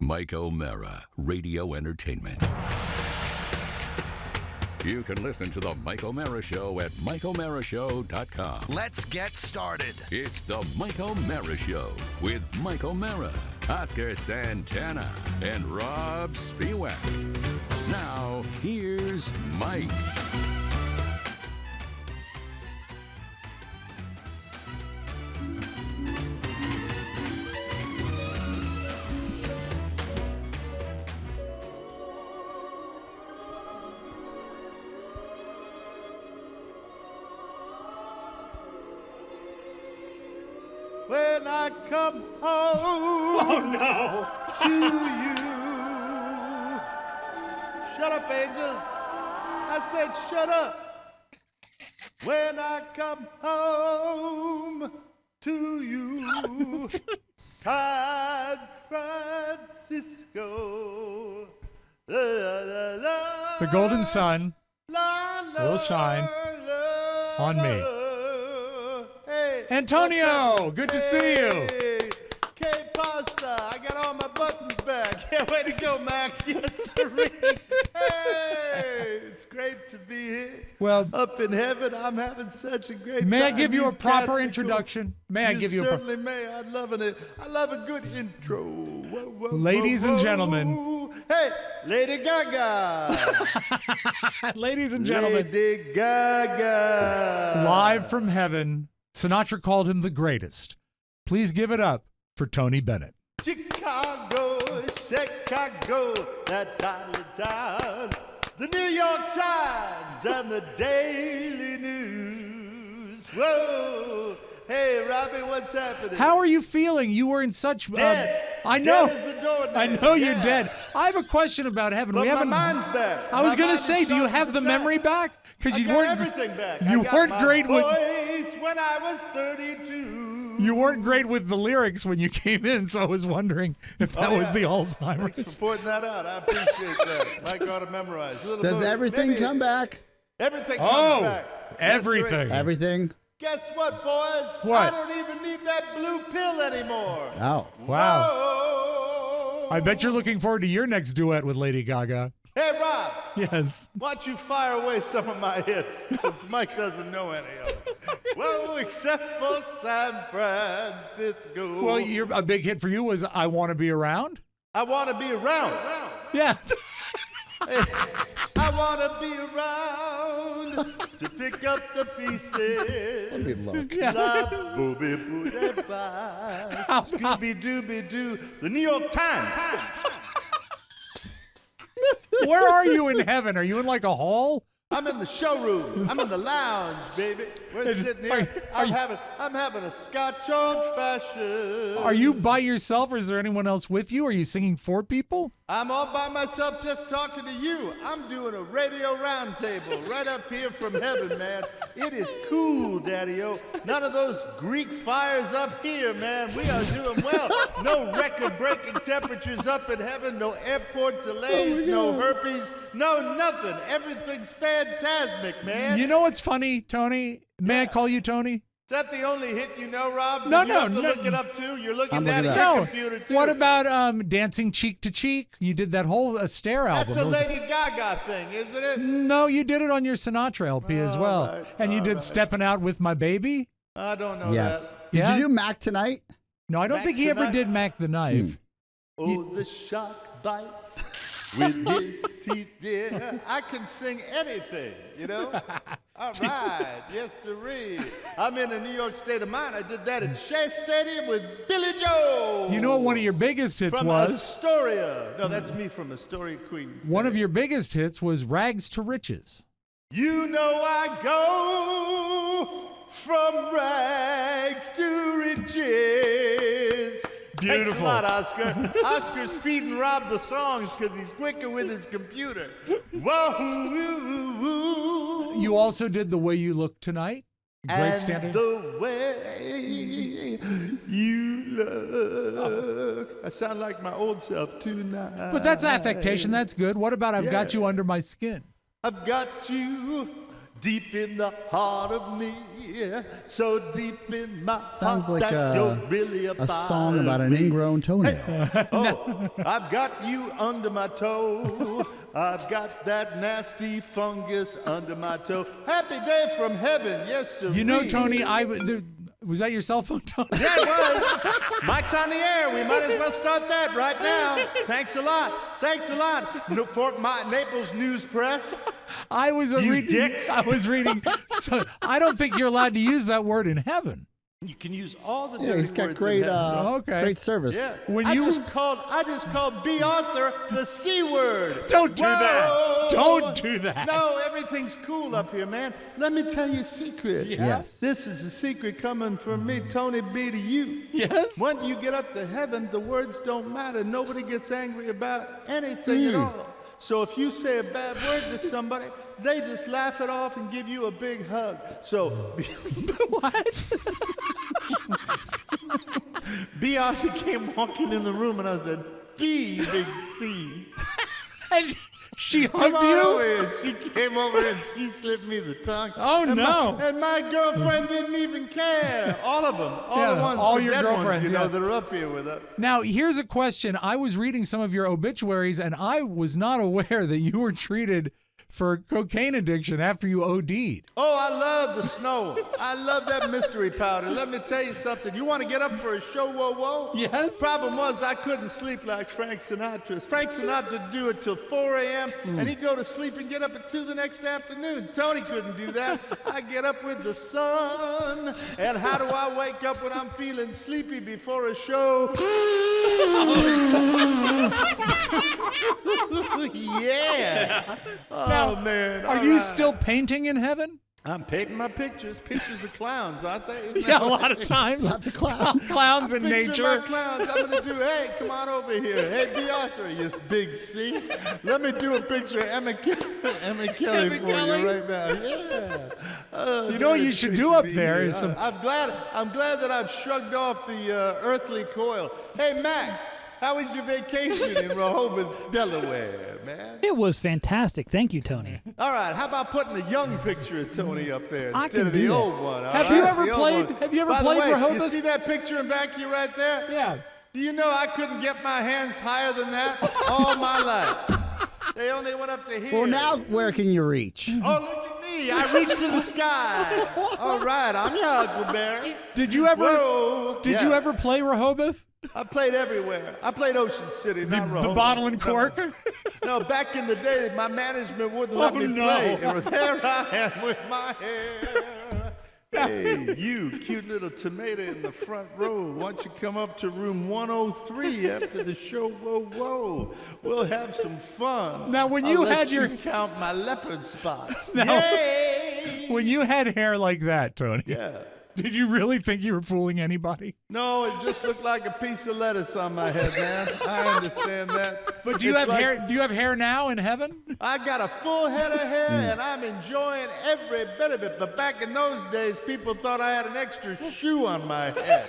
Mike O'Mara, Radio Entertainment. You can listen to The Mike O'Mara Show at MikeO'MaraShow.com. Let's get started. It's The Mike O'Mara Show with Mike O'Mara, Oscar Santana, and Rob Spiewak. Now, here's Mike. When I come home to you. Shut up, angels. I said shut up. When I come home to you. San Francisco. La, la, la, The golden sun la, la, will shine la, on me. Hey, Antonio, good to see you. Hey, que pasa? I got all my buttons back. Yeah, way to go, Mac. Yes, sir. Hey, it's great to be here. Well, Up in heaven, I'm having such a great time. may I give you a These cats proper are introduction? May I cool. give you a certainly may. I'm loving it. I love a good intro. Whoa, whoa, Ladies whoa, and whoa. gentlemen. Hey, Lady Gaga. ladies and gentlemen, Lady Gaga. live from heaven, Sinatra called him the greatest. Please give it up for Tony Bennett. Chicago, Chicago, that tiny town. The New York Times and the Daily News. Whoa. Hey, Robbie, what's happening? How are you feeling? You were in such... Dead. I know. Dead as a doornail. I know you're Yeah. dead. I have a question about heaven. But we my haven't. mind's back. I was My going to mind say, is do you sharp have as the a memory tack. back? Because I you got weren't. everything back. You I got weren't my great with. voice when I was 32. You weren't great with the lyrics when you came in, so I was wondering if that was the Thanks Alzheimer's. for pointing that out. I appreciate that. Mike ought to memorize. A little Does bit. everything Maybe come back? Everything Oh, comes back. Yes, everything. sir. Everything? Guess what, boys? What? I don't even need that blue pill anymore. Oh. Wow. Whoa. I bet you're looking forward to your next duet with Lady Gaga. Hey, Rob, Yes. why don't you fire away some of my hits since Mike doesn't know any of them? Well, except for San Francisco. Well, a big hit for you was "I Want to Be Around." I want to be around. Yeah. I want to be around to pick up the pieces. Let me look. La booby booty bye, Scooby Dooby Doo. The New York Times. Where are you in heaven? Are you in like a hall? I'm in the showroom. I'm in the lounge, baby. We're sitting here. I'm having a Scotch old fashioned. Are you by yourself, or is there anyone else with you? Are you singing for people? I'm all by myself just talking to you. I'm doing a radio roundtable right up here from heaven, man. It is cool, Daddy-O. None of those Greek fires up here, man. We are doing well. No record-breaking temperatures up in heaven. No airport delays. No herpes. No nothing. Everything's fantastic, man. You know what's funny, Tony? May I call you Tony? Is that the only hit you know, Rob? No, Did you have to no. look it up, too? You're looking I'm down looking at it your up. computer, too. What about Dancing Cheek to Cheek? You did that whole Astaire album. That's a It was- Lady Gaga thing, isn't it? No, you did it on your Sinatra LP as well. right, And you all did right. Steppin' Out with My Baby? I don't know Yes. that. Did Yeah? you do Mac tonight? No, I don't Mac think he ever tonight? did Mac the Knife. Oh, the shark bites with his teeth, dear. I can sing anything, you know? All right, yes, sirree. I'm in a New York state of mind. I did that at Shea Stadium with Billy Joe. You know what one of your biggest hits from was? Astoria. No, that's me from Astoria, Queens. One of your biggest hits was Rags to Riches. You know I go from rags to riches. Thanks a Beautiful. lot, Oscar. Oscar's feeding Rob the songs because he's quicker with his computer. Whoa. You also did The Way You Look Tonight. Great and standard. the way you look. I sound like my old self tonight. But that's affectation. That's good. What about I've Got Yeah. You Under My Skin? I've got you deep in the heart of me, so deep in my Sounds heart like that you're really a song about an ingrown toenail. Oh, I've got you under my toe. I've got that nasty fungus under my toe. Happy day from heaven, yes sir. You know, Tony, was that your cell phone, Tony? Yeah, it was. Mike's on the air. We might as well start that right now. Thanks a lot. Thanks a lot. Fort Naples News Press. I was dicks. I was reading. So I don't think you're allowed to use that word in heaven. You can use all the Yeah, he's dirty got words great, in heaven. great service. Yeah. When I you- just called B. Arthur the C word. Don't do that. Whoa. Don't do that. No, everything's cool up here, man. Let me tell you a secret. Yes. This is a secret coming from me, Tony B, to you. Yes. When you get up to heaven, the words don't matter. Nobody gets angry about anything at all. So if you say a bad word to somebody, they just laugh it off and give you a big hug. So What? B. Arthur came walking in the room and I said, B, you big C. And she Come hugged on you? over here. She came over and she slipped me the tongue. Oh, and no. And my girlfriend didn't even care. All of them. All Yeah, the ones, all the your dead girlfriends, ones, you yeah. know, that are up here with us. Now, here's a question. I was reading some of your obituaries, and I was not aware that you were treated for cocaine addiction after you OD'd. Oh, I love the snow. I love that mystery powder. Let me tell you something. You want to get up for a show, whoa, whoa? Yes. Problem was I couldn't sleep like Frank Sinatra. Frank Sinatra would do it till 4 a.m. and he'd go to sleep and get up at 2 the next afternoon. Tony couldn't do that. I get up with the sun. And how do I wake up when I'm feeling sleepy before a show? Yeah. Oh, man. Are All you right. still painting in heaven? I'm painting my pictures of clowns, aren't they? Isn't Yeah, that a what lot of times. Lots of clowns. Clowns in Picture nature. my clowns. I'm gonna do. Hey, come on over here. Hey, B. Arthur, you big C. Let me do a picture of Emma Kelly Emma for Kelly? you right now. Yeah. Oh, You know what you should do up there is some. I'm glad that I've shrugged off the earthly coil. Hey, Mac, how was your vacation in Rehoboth, Delaware, man? It was fantastic. Thank you, Tony. All right, how about putting a young picture of Tony up there I instead can of the do that. old one? all Have right? you ever The old played- one. have you ever By the played way, Rehoboth? You see that picture in back of you right there? Yeah. Do you know I couldn't get my hands higher than that all my life? They only went up to here. Well, now where can you reach? Oh, look at me. I reach for the sky. All right, I'm your Huckleberry. Did you ever? Whoa. Did you ever play Rehoboth? I played everywhere. I played Ocean City, not The Rehoboth. bottle and cork? No, back in the day, my management wouldn't let Oh, me no. play. And there I am with my hair. Hey, you cute little tomato in the front row. Why don't you come up to room 103 after the show? Whoa, whoa. We'll have some fun. Now, when I'll you let had your- count my leopard spots. Now- Yay! When you had hair like that, Tony, Yeah. did you really think you were fooling anybody? No, it just looked like a piece of lettuce on my head, man. I understand that. But do you It's have like- hair? Do you have hair now in heaven? I got a full head of hair and I'm enjoying every bit of it. But back in those days, people thought I had an extra shoe on my head.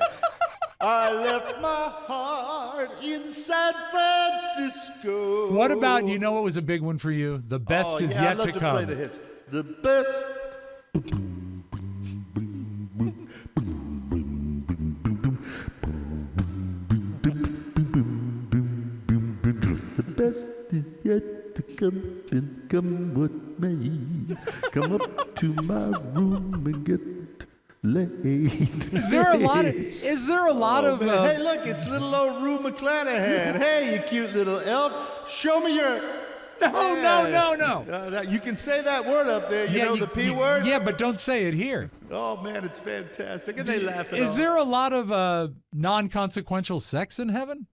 I left my heart in San Francisco. What about, you know what was a big one for you? The best is I yet love to to come. play the hits. The best. The best is yet to come, and come what may. Come up to my room and get laid. Is there a lot of? Is there a lot of? Hey, look, it's little old Rue McClanahan. Hey, you cute little elf. Show me your. No. You can say that word up there. You know the P word? Yeah, but don't say it here. Oh, man, it's fantastic. And they laugh at Is all. there a lot of non-consequential sex in heaven?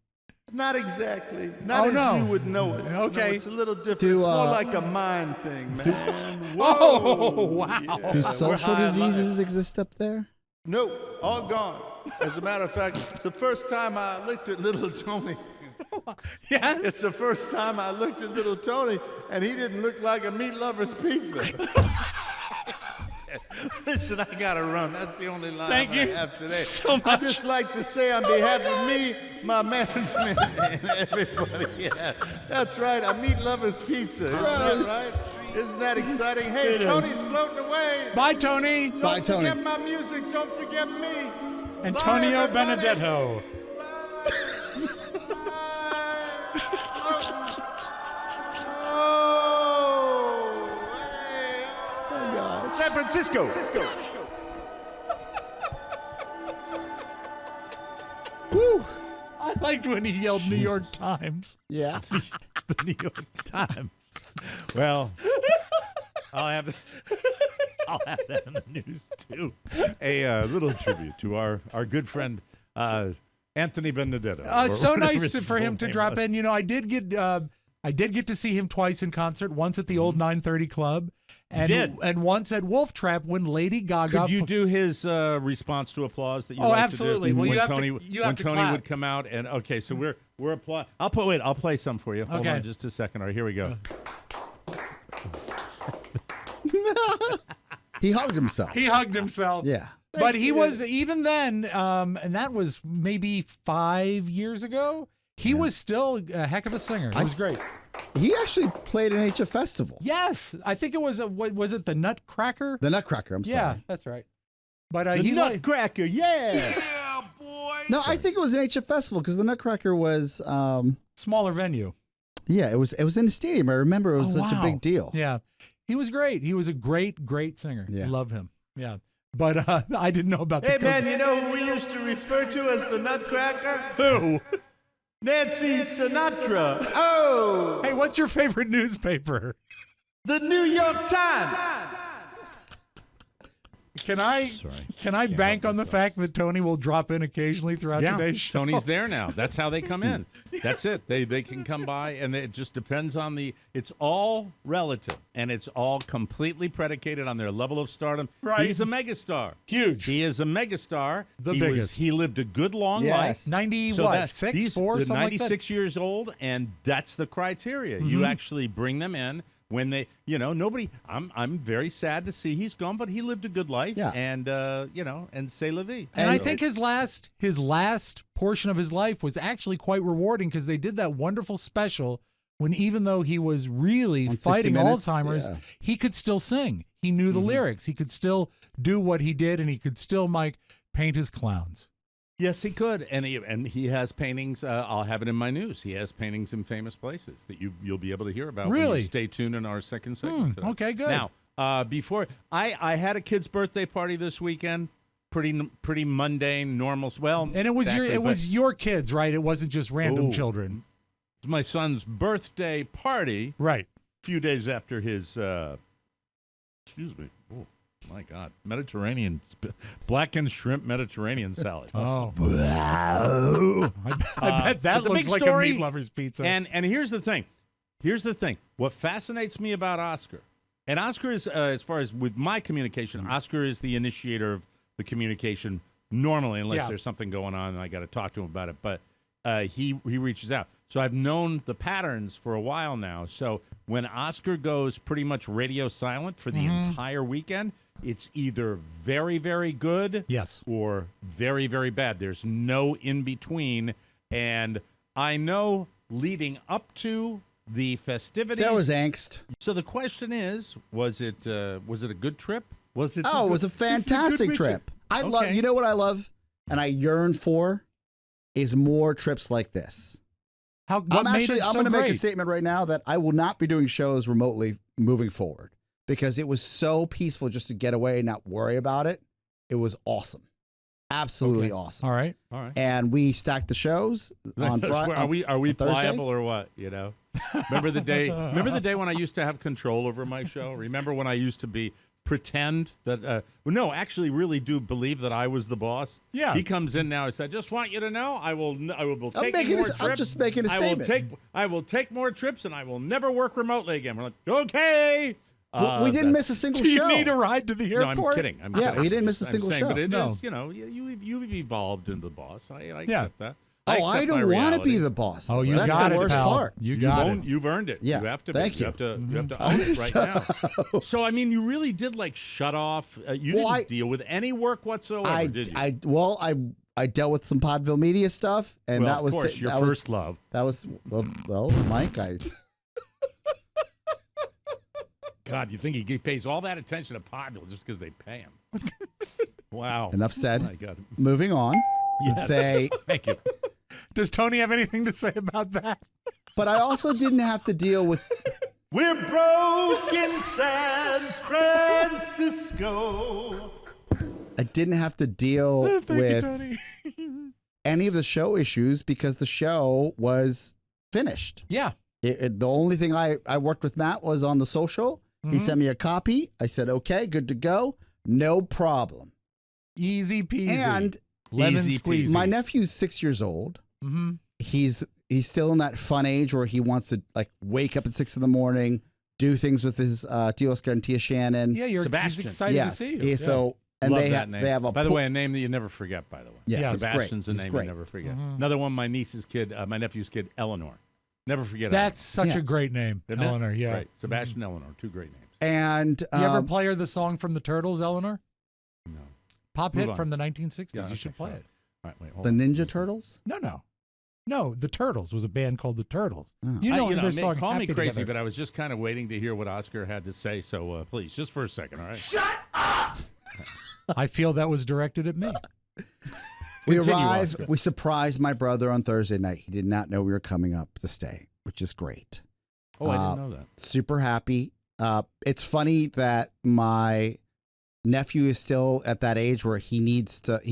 Not exactly. Not Oh, as no. you would know it. Okay. No, it's a little different. Do, it's more uh, like a mind thing, man. Oh, wow. Yeah, Do we're social high on life. diseases exist up there? No, all gone. As a matter of fact, it's the first time I looked at little Tony. Yeah. It's the first time I looked at little Tony, and he didn't look like a meat lover's pizza. Listen, I gotta run. That's the only line Thank I you have today. so much. I'd just like to say on behalf of me, my management, and everybody, yeah, that's right, a meat lover's pizza. Isn't that right? Isn't that exciting? Hey, Tony's floating away. Bye, Tony. Bye, Don't Tony. forget my music. Don't forget me. Antonio Bye, everybody. Benedetto. San Francisco. Woo. I liked when he yelled New York Times. Yeah. The New York Times. Well, I'll have that in the news too. A little tribute to our good friend Anthony Benedetto. So Whatever nice his for full him to name drop was. in. You know, I did get to see him twice in concert. Once at the old 930 Club, and once at Wolf Trap when Lady Gaga. Could you do his response to applause that you Oh, like absolutely. to do? Well, you when have to- Tony, you when have to Tony clap. would come out and okay, so we're applaud. I'll play some for you. Hold Okay. on just a second. All right, here we go. He hugged himself. He hugged himself. Yeah. But he was, even then, and that was maybe 5 years ago, he was still a heck of a singer. It was great. He actually played an HF festival. Yes. I think it was, was it the Nutcracker? The Nutcracker, I'm Yeah, sorry. that's right. But The he Nutcracker, yeah. No, I think it was an HF festival because the Nutcracker was, smaller venue. yeah, it was in the stadium. I remember it was such a wow. big deal. Yeah. He was great. He was a great singer. Yeah. Love him. Yeah. But I didn't know about Hey, the man, you know who we used to refer to as the Nutcracker? Who? Nancy Sinatra. Oh, Hey, what's your favorite newspaper? the New York Times. Can I bank on the fact that Tony will drop in occasionally throughout Yeah, today's show? Tony's there now. That's how they come in. That's it. They can come by, and it just depends on it's all relative, and it's all completely predicated on their level of stardom. Right. He's a megastar. Huge. He is a megastar. The he biggest. He lived a good long Yes. life. 90 So what? that's- 6, he's 4, something like that? 96 years old, and that's the criteria. You actually bring them in when they, nobody. I'm very sad to see he's gone, but he lived a good life. Yeah. And and c'est la vie. And I And think his last portion of his life was actually quite rewarding because they did that wonderful special when even though he was really On 60 fighting Minutes? Alzheimer's, Yeah. he could still sing. He knew the lyrics. He could still do what he did, and he could still, Mike, paint his clowns. Yes, he could, and he has paintings. I'll have it in my news. He has paintings in famous places that you'll be able to hear about. When Really? you stay tuned in our second segment. today. okay, good. Now, before I had a kid's birthday party this weekend. Pretty mundane, normal. Well, And it was exactly, your kids, right? It wasn't just random Oh. children. but my son's birthday party. Right. A few days after his. Excuse me. Oh, my God, blackened shrimp Mediterranean salad. Oh. I bet that but the looks big like story- a meat lover's pizza. And here's the thing. What fascinates me about Oscar, and Oscar is, as far as with my communication, Oscar is the initiator of the communication normally, unless Yeah. there's something going on and I got to talk to him about it. But he reaches out. So I've known the patterns for a while now. So when Oscar goes pretty much radio silent for the entire weekend, it's either very, very good Yes. or very, very bad. There's no in between. And I know leading up to the festivities. There was angst. So the question is, was it a good trip? Was it? Oh, it was a fantastic trip. I love. Okay. You know what I love, and I yearn for, is more trips like this. What I'm made it so going to make a great? statement right now that I will not be doing shows remotely moving forward because it was so peaceful just to get away and not worry about it. It was awesome, absolutely awesome. All right. All right. And we stacked the shows on Friday. Are we Thursday? pliable or what? Remember the day? Remember the day when I used to have control over my show? Remember when I used to pretend that? No, actually, really do believe that I was the boss. Yeah. He comes in now and said, "Just want you to know, I will take making more a- trips. I'm just making a statement. I will take more trips, and I will never work remotely again." We're like, okay. We didn't miss a single Do you show. need a ride to the No, airport? I'm kidding. Yeah, kidding. we didn't miss a I'm single saying, show. But it No. is, you've evolved into the boss. I Yeah. accept that. Oh, I accept don't my want to be reality. the boss. Oh, you That's got the it, worst pal. part. You got it. You've earned it. Yeah, You have to. thank You you. have to own it right now. So I mean, you really did shut off. You didn't deal with any work whatsoever, did you? I dealt with some Podville Media stuff, and well, that was of course, your that first was, love. That was That was well, Mike. God, you think he pays all that attention to Popular just because they pay him? Wow. Enough said. Oh, my God. Moving on. Yes. Thank you. Does Tony have anything to say about that? But I also didn't have to deal with. We're broke in San Francisco. I didn't have to deal Thank you, with Tony. any of the show issues because the show was finished. Yeah. The only thing I worked with Matt was on the social. He sent me a copy. I said, okay, good to go. No problem. Easy peasy. And lemon Easy squeezy. peasy. my nephew's 6 years old. Mm-hmm. He's still in that fun age where he wants to like wake up at 6 a.m, do things with his Tio Oscar and Tia Shannon. Yeah, he's Sebastian. excited Yes. to see you. Yeah, so and Love they that name. they have a by the pool- way, a name that you never forget, by the way. Yes, Yeah. it's great. Sebastian's a It's name great. you never forget. Mhm. Another one, my niece's kid, my nephew's kid, Eleanor. Never forget That's such Yeah. a great name, Isn't it? Eleanor. Yeah. Right. Sebastian, Eleanor, two great names. And You ever play her the song from the Turtles, Eleanor? No. Pop Move hit on. from the 1960s. Yeah, You okay, should play sorry. it. All right, wait, hold the on. Ninja Turtles. No, the Turtles was a band called the Turtles. Oh. You know, their man, song call me Happy crazy, Together. but I was just kind of waiting to hear what Oscar had to say. So please, just for a second, all right? I feel that was directed at me. We Continue, arrived. Oscar. We surprised my brother on Thursday night. He did not know we were coming up to stay, which is great. Oh, I didn't know that. Super happy. It's funny that my nephew is still at that age where he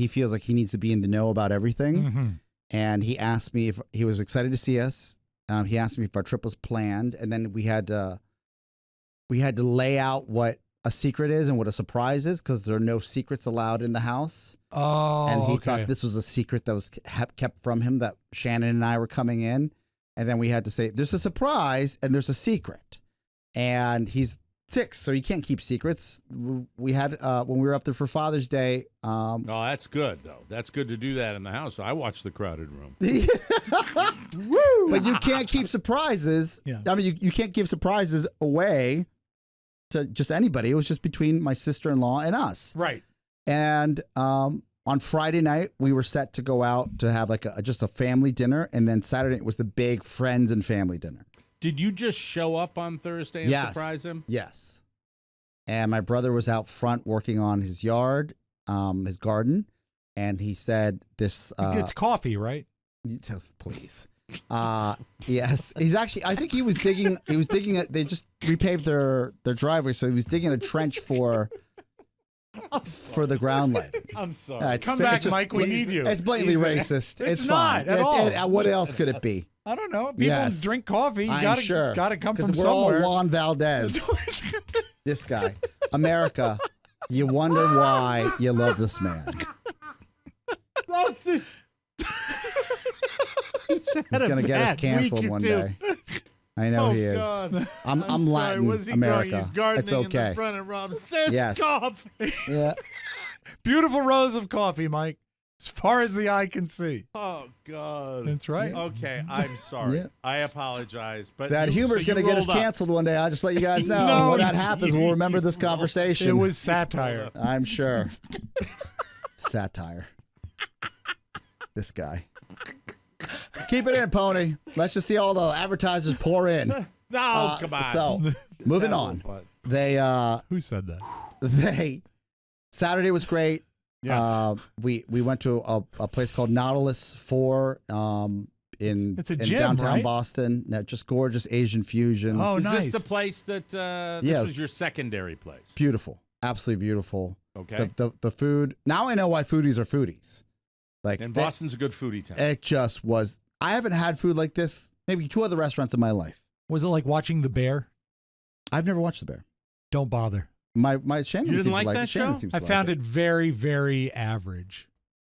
feels like he needs to be in the know about everything. Mm-hmm. And he asked me if he was excited to see us. He asked me if our trip was planned, and then we had to lay out what a secret is and what a surprise is because there are no secrets allowed in the house. Oh, And he okay. thought this was a secret that was kept from him, that Shannon and I were coming in. And then we had to say, there's a surprise and there's a secret. And he's 6, so he can't keep secrets. We had, when we were up there for Father's Day. Oh, that's good, though. That's good to do that in the house. I watched The Crowded Room. But you can't keep surprises. Yeah. I mean, you can't give surprises away to just anybody. It was just between my sister-in-law and us. Right. And on Friday night, we were set to go out to have like just a family dinner. And then Saturday was the big friends and family dinner. Did you just show up on Thursday and Yes. surprise him? Yes. And my brother was out front working on his yard, his garden. And he said this. It's coffee, right? Please. Yes. He's actually, I think he was digging it. They just repaved their driveway. So he was digging a trench for the ground lighting. I'm sorry. It's Come fa- back, it's just Mike, we need you. It's blatantly racist. It's fine. not at all. What else could it be? I don't know. People Yes. drink coffee. You I'm gotta, sure. gotta come from Because we're somewhere. all Juan Valdez. This guy. America. You wonder why you love this man. He's going to get us canceled one day. I know he is. God. I'm Latin, Where's he America. Going? He's gardening It's in okay. the front of Rob Yes. coffee. Yeah. Beautiful rows of coffee, Mike. As far as the eye can see. Oh, God. That's right. Okay, I'm sorry. Yeah. I apologize. But That humor's so going to you get us rolled up. canceled one day. I'll just let you guys know. No, when that happens, we'll remember this conversation. It was satire. I'm sure. Satire. This guy. Keep it in, Pony. Let's just see all the advertisers pour in. No, come on. So, moving on. They Who said that? Saturday was great. Yeah. We went to a place called Nautilus 4 in It's a in gym, downtown right? Boston. No, just gorgeous Asian fusion. Oh, Is nice. this the place that this Yes. was your secondary place? Beautiful. Absolutely beautiful. Okay. The food. Now I know why foodies are foodies. Like And they- Boston's a good foodie town. it just was. I haven't had food like this. Maybe 2 other restaurants in my life. Was it like watching The Bear? I've never watched The Bear. Don't bother. My Shannon You didn't seems like to like that it. Shannon show? seems I to found like it very, very average.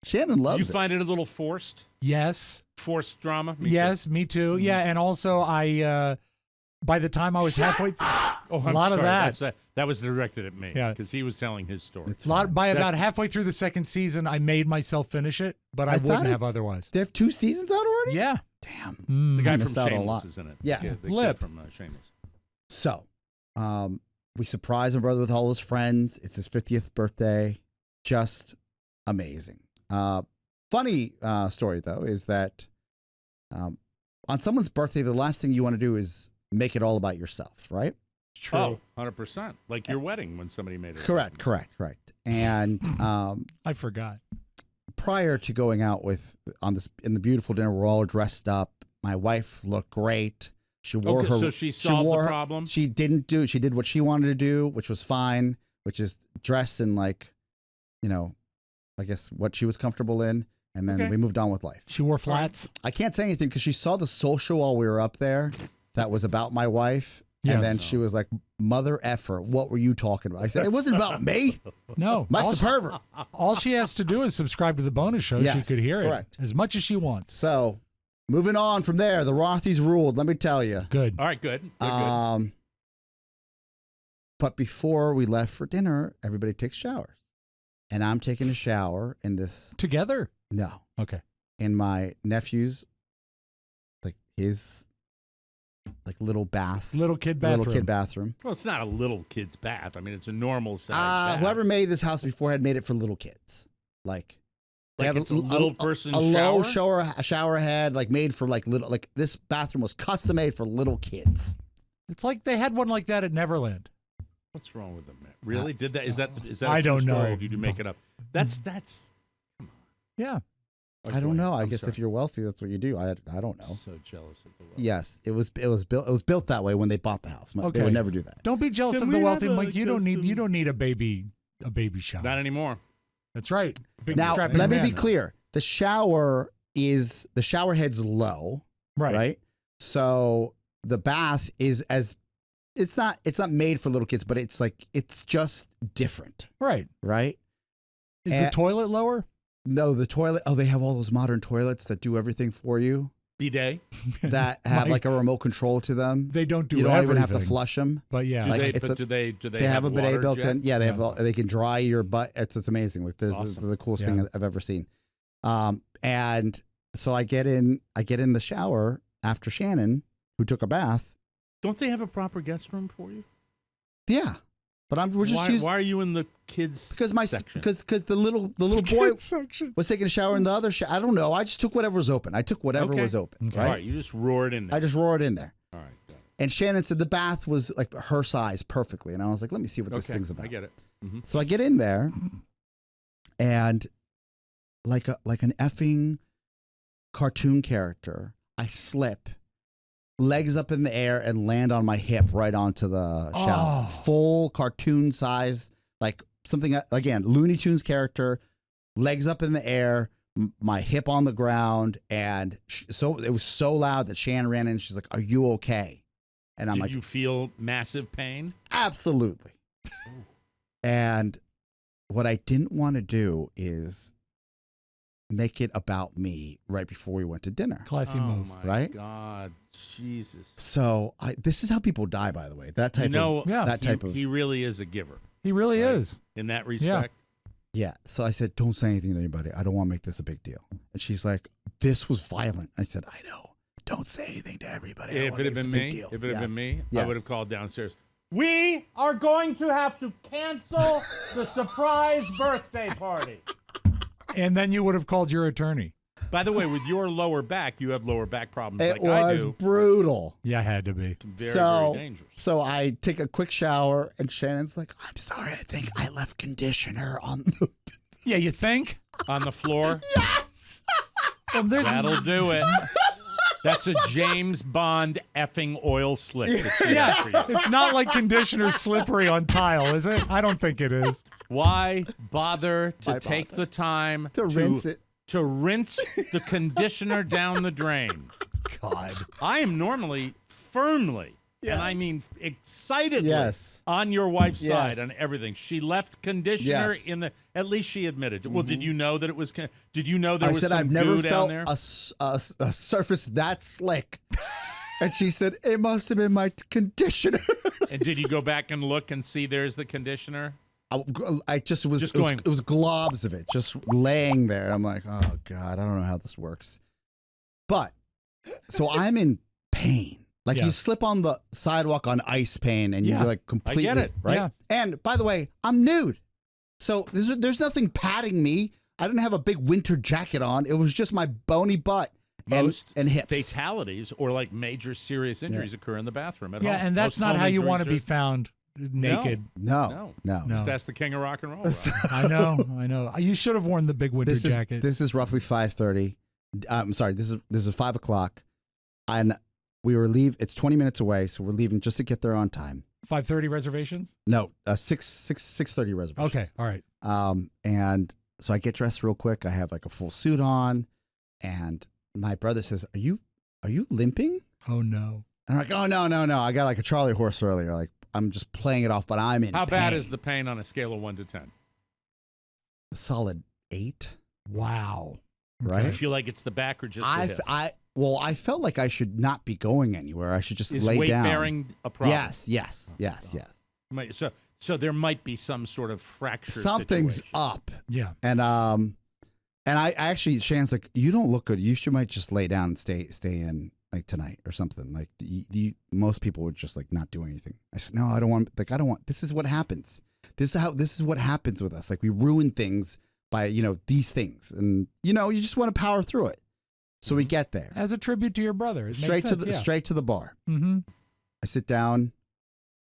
Shannon You loves it. find it a little forced? Yes. Forced drama? Me too. Yes, me too. Yeah, and also I by the time I was halfway through Oh, a I'm lot of sorry. that. That was directed at me. Yeah. Because he was telling his story. It's Lot, fine. by That- about halfway through the second season, I made myself finish it, but I, I thought wouldn't have it's- otherwise. They have 2 seasons out already? Yeah. Damn. Mm. The guy I from missed out on a Shameless lot. is in it. Yeah. The kid Lip. from Shameless. So, we surprised my brother with all his friends. It's his 50th birthday. Just amazing. Funny story, though, is that on someone's birthday, the last thing you want to do is make it all about yourself, right? True. Oh, 100%. Like your wedding when somebody made it. Correct. And I forgot. prior to going out in the beautiful dinner, we're all dressed up. My wife looked great. She wore Okay, her. so she solved the her- problem? She did what she wanted to do, which was fine, which is dressed in like, I guess what she was comfortable in, and then Okay. we moved on with life. She wore flats. I can't say anything because she saw the social while we were up there that was about my wife. And Yes. then she was like, "Mother effer, what were you talking about?" I said, "It wasn't about me. No. Mike's all, a pervert." all she has to do is subscribe to the bonus show. She Yes, could hear correct. it as much as she wants. So, moving on from there, the Rothies ruled. Let me tell you. Good. All right, good. Good. But before we left for dinner, everybody takes showers, and I'm taking a shower in this. Together? No, Okay. in my nephew's, like his, like little bath, Little kid bathroom. little kid bathroom. Well, it's not a little kid's bath. I mean, it's a normal size bath. Whoever made this house before had made it for little kids, like. They Like have it's a little person a low shower? shower head, like made for like little, like this bathroom was custom made for little kids. It's like they had one like that at Neverland. What's wrong with them, man? Really? Did that? Is that a I true don't story, know. or did you make it up? That's. Yeah. I don't know. I I'm guess sorry. if you're wealthy, that's what you do. I don't know. So jealous of the world. Yes, it was built that way when they bought the house. They Okay. would never do that. Don't be jealous Can of the we wealthy, have a Mike. You don't custom- need a baby shower. Not anymore. That's right. Big Now, strapping let me man. be clear. The shower head's low, Right. right? So the bath is it's not made for little kids, but it's just different, Right. right? Is the And- toilet lower? No, the toilet. Oh, they have all those modern toilets that do everything for you Bidet. that have Mike, like a remote control to them. They don't do You don't everything. even have to flush them. But yeah. Do Like, they? it's But a- do they They have a bidet water built jet? in. Yeah, they have. Yeah. They can dry your butt. It's amazing. Like this is Awesome. the coolest Yeah. thing I've ever seen. And so I get in the shower after Shannon, who took a bath. Don't they have a proper guest room for you? Yeah, but we're just Why, using why are you in the kids because section? the little boy section. was taking a shower in the other shower. I don't know. I just took whatever was open. I took whatever Okay. was open. Okay. All Right. right, you just roared in there. I just roared in there. All right. Got it. And Shannon said the bath was like her size perfectly, and I was like, let me see what this Okay, thing's about. I get it. Mhm. So I get in there, and like an effing cartoon character, I slip, legs up in the air, and land on my hip right onto the shower. Oh. Full cartoon size, like something again, Looney Tunes character, legs up in the air, my hip on the ground, and so it was so loud that Shan ran in. She's like, "Are you okay?" And I'm Did like, you feel massive pain? absolutely. And what I didn't want to do is make it about me right before we went to dinner. Classy oh move. my right? God, Jesus! So this is how people die, by the way. That type You know, Yeah. that type of he really is a giver He really Right. is. in that respect. yeah. So I said, don't say anything to anybody. I don't want to make this a big deal. And she's like, this was violent. I said, I know. Don't say anything to everybody. I don't If wanna it had make this been a big me, deal." if it had been me, I Yes. would have called downstairs. We are going to have to cancel the surprise birthday party. And then you would have called your attorney. By the way, with your lower back, you have lower back problems It like I was do. brutal. Yeah, had to be. Very, so, very dangerous. so I take a quick shower, and Shannon's like, I'm sorry. I think I left conditioner on the. Yeah, you think? On the floor, Yes. There's that'll do it. That's a James Bond effing oil slick. that she had for you. Yeah, it's not like conditioner's slippery on tile, is it? I don't think it is. Why bother to Why take bother? the time To rinse it. To rinse the conditioner down the drain. God. I am normally firmly, and I mean excitedly, Yes. on your wife's Yes. side on everything. She left conditioner Yes. in the. At least she admitted. Well, did you know that it was? Did you know there I was said, some I've never goo down felt there? a surface that slick. And she said, it must have been my conditioner. And did you go back and look and see there's the conditioner? I just was, Just it was going- it was globs of it just laying there. I'm like, oh God, I don't know how this works. But so I'm in pain. Like Yeah. you slip on the sidewalk on ice pain and Yeah. you're like completely it. right. Yeah. And by the way, I'm nude. So there's nothing padding me. I didn't have a big winter jacket on. It was just my bony butt most and hips. fatalities or like major serious injuries occur in the bathroom at home. Yeah, and that's Most not home how you injuries want to are- be found naked. No. No. Just ask the king of rock and roll. Rob. I know. You should have worn the big winter jacket. This is roughly 5:30. I'm sorry. This is 5 o'clock, and we were It's 20 minutes away, so we're leaving just to get there on time. 5:30 reservations? No, 6:30 reservation. Okay, all right. And so I get dressed real quick. I have like a full suit on, and my brother says, "Are you limping?" Oh no. And I'm like, "Oh no! I got like a Charlie horse earlier. Like I'm just playing it off, but I'm in. How bad pain." is the pain on a scale of 1 to 10? A solid 8? Wow. Right? I feel like it's the back or just the hip. I felt like I should not be going anywhere. I should just Is lay weight down. bearing a problem? Yes. So there might be some sort of fracture. Something's situation. up. Yeah. And I actually, Shannon's like, you don't look good. Might just lay down and stay in like tonight or something. Like most people would just like not do anything. I said, no, I don't want. This is what happens. This is what happens with us. Like we ruin things by these things, and you just want to power through it. So we get there As a tribute to your brother. It straight makes sense, yeah. straight to the bar. Mm-hmm. I sit down,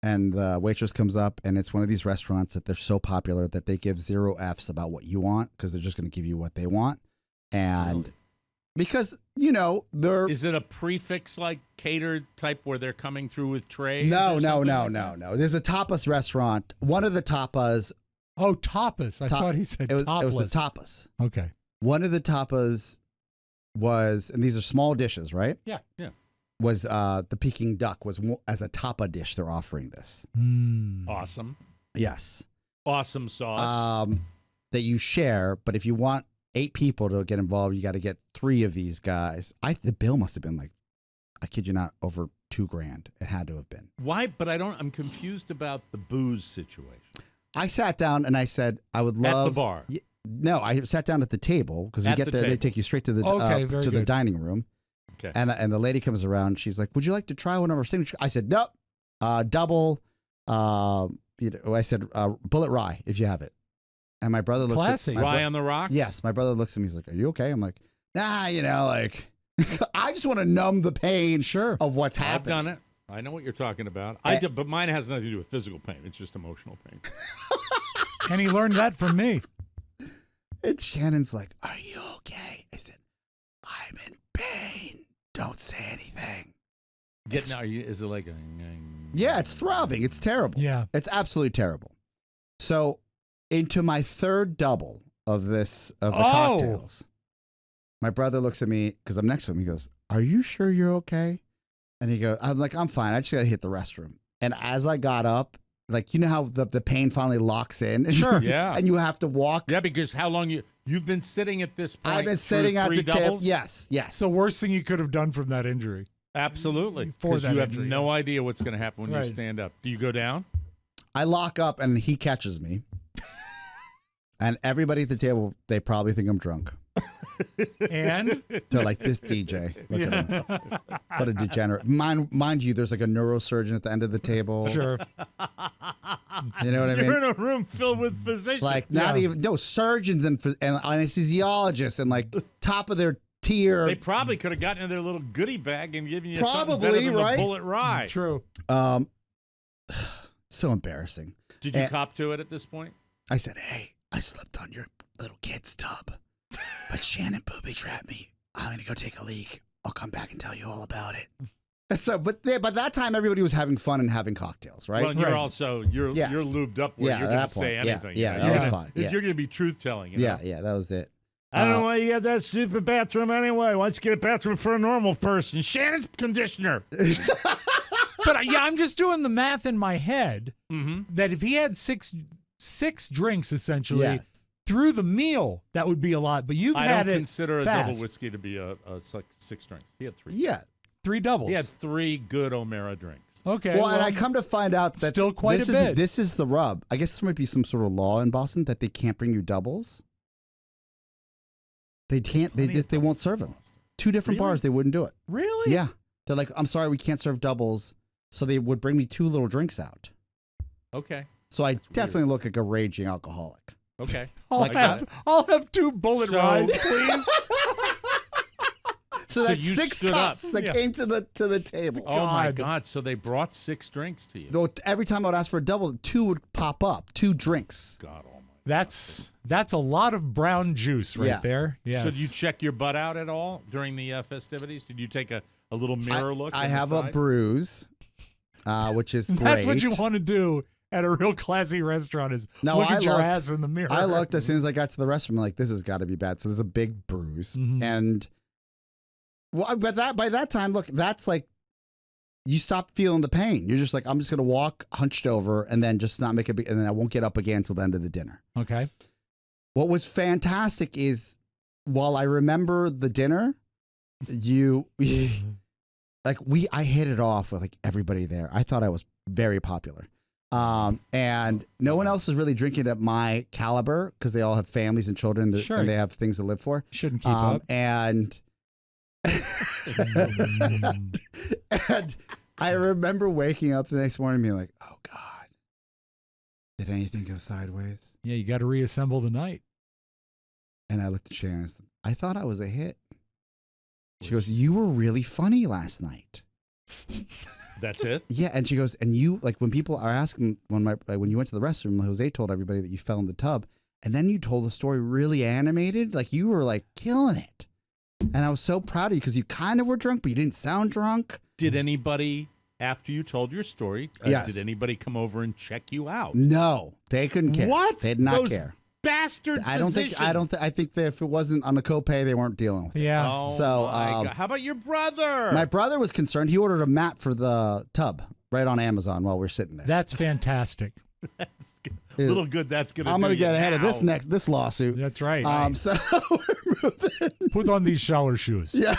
and the waitress comes up, and it's one of these restaurants that they're so popular that they give 0 Fs about what you want because they're just going to give you what they want. And Really? because, they're... Is it a prefix like catered type where they're coming through with trays? No. or something like that? There's a tapas restaurant. One of the tapas... Oh, tapas. I thought he said it was topless. a tapas. Okay. One of the tapas was, and these are small dishes, right? Yeah. Was the Peking duck was as a tapa dish. They're offering this. Mm. Awesome. Yes. Awesome sauce. That you share, but if you want 8 people to get involved, you got to get 3 of these guys. The bill must have been like, I kid you not, over $2,000. It had to have been. Why? But I'm confused about the booze situation. I sat down and I said, I would love At the bar. No, I sat down at the table because we At get the there. They table. take you straight to the Okay, very the good. dining room. Okay. And the lady comes around. She's like, "Would you like to try one of our signature?" I said, "Nope, double." I said, "Bullet rye, if you have it." And my brother looks Classy. at Rye on the rocks? Yes, my brother looks at me. He's like, "Are you okay?" I'm like, "Nah, like I just want to numb the pain Sure. of what's I've happening." done it. I know what you're talking about. I did, but mine has nothing to do with physical pain. It's just emotional pain. And he learned that from me. And Shannon's like, "Are you okay?" I said, "I'm in pain. Don't say anything." Is it like a... Yeah, it's throbbing. It's terrible. Yeah. It's absolutely terrible. So, into my third double of the cocktails, my brother looks at me because I'm next to him. He goes, "Are you sure you're okay?" And he goes, "I'm like, I'm fine. I just got to hit the restroom." And as I got up, like, you know how the pain finally locks in? Sure. Yeah. And you have to walk. Yeah, because how long you've been sitting at this point? I've been through sitting at 3 the tip. doubles? Yes. It's the worst thing you could have done from that injury. Absolutely. For Because that you have injury, no idea what's going to happen when Right. you stand up. Do you go down? I lock up and he catches me. And everybody at the table, they probably think I'm drunk. And They're like, this DJ. Look at him. What a degenerate. Mind you, there's like a neurosurgeon at the end of the table. sure. You know what I mean? You're in a room filled with physicians. Like, not even, no, surgeons and anesthesiologists and like top of their tier. They probably could have gotten in their little goodie bag and given you something Probably, better than right? the bullet rye. True. So embarrassing. Did you And- cop to it at this point? I said, "Hey, I slept on your little kid's tub, but Shannon booby trapped me. I'm going to go take a leak. I'll come back and tell you all about it." So, but by that time, everybody was having fun and having cocktails, right? Well, and you're Right. also you're Yes. lubed up where Yeah, you're at going that to say point. Yeah, anything. yeah, you that know? was You're fine. gonna- Yeah. You're going to be truth telling. Yeah, that was it. I don't know why you got that stupid bathroom anyway. Why don't you get a bathroom for a normal person? Shannon's conditioner. But yeah, I'm just doing the math in my head Mm-hmm. that if he had six drinks essentially Yes. through the meal, that would be a lot. But you've I had don't it consider a fast. double whiskey to be a 6 drinks. He had 3. Yeah. 3 doubles. He had 3 good O'Mara drinks. Okay. Well, and I come to find out that still quite this a is bit. this is the rub. I guess there might be some sort of law in Boston that they can't bring you doubles. They can't. They won't serve them. 2 different Really? bars, they wouldn't do it. Really? Yeah, they're like, "I'm sorry, we can't serve doubles." So they would bring me 2 little drinks out. Okay. So I weird. definitely look like a raging alcoholic. Okay. I'll Like have 2 bullet So- ryes, please. So that's you 6 stood up. cups that Yeah. came to the table. Oh my God. God! So they brought 6 drinks to you. Though every time I would ask for a double, 2 would pop up. 2 drinks. God Almighty. That's a lot of brown juice right Yeah. there. Yes. So did you check your butt out at all during the festivities? Did you take a little mirror look? I on the have a side? bruise, which is great. That's what you want to do at a real classy restaurant is No, look I at your looked- ass in the mirror. I looked as soon as I got to the restroom. I'm like, this has got to be bad. So there's a big bruise, Mhm. and well, but by that time, look, that's like you stop feeling the pain. You're just like, I'm just gonna walk hunched over and then just not make a big, and then I won't get up again until the end of the dinner. Okay. What was fantastic is while I remember the dinner, I hit it off with like everybody there. I thought I was very popular. And no one else is really drinking at my caliber because they all have families and children Sure. and they have things to live for. Shouldn't keep up. And and I remember waking up the next morning and being like, oh God, did anything go sideways? Yeah, you got to reassemble the night. And I looked at Shannon and I said, I thought I was a hit. She goes, you were really funny last night. That's it. Yeah, and she goes, and you, like when people are asking, when you went to the restroom, Jose told everybody that you fell in the tub, and then you told the story really animated, like you were like killing it. And I was so proud of you because you kind of were drunk, but you didn't sound drunk. Did anybody, after you told your story, Yes. did anybody come over and check you out? No, they couldn't care. What? They did not Those care. Bastard I think that if it wasn't on a copay, they weren't dealing with it. Yeah. Oh, So, my um, God. How about your brother? My brother was concerned. He ordered a mat for the tub right on Amazon while we were sitting there. That's fantastic. Little good that's going to I'm going to get ahead of this lawsuit. That's right. So we're moving. Put on these shower shoes. Yeah.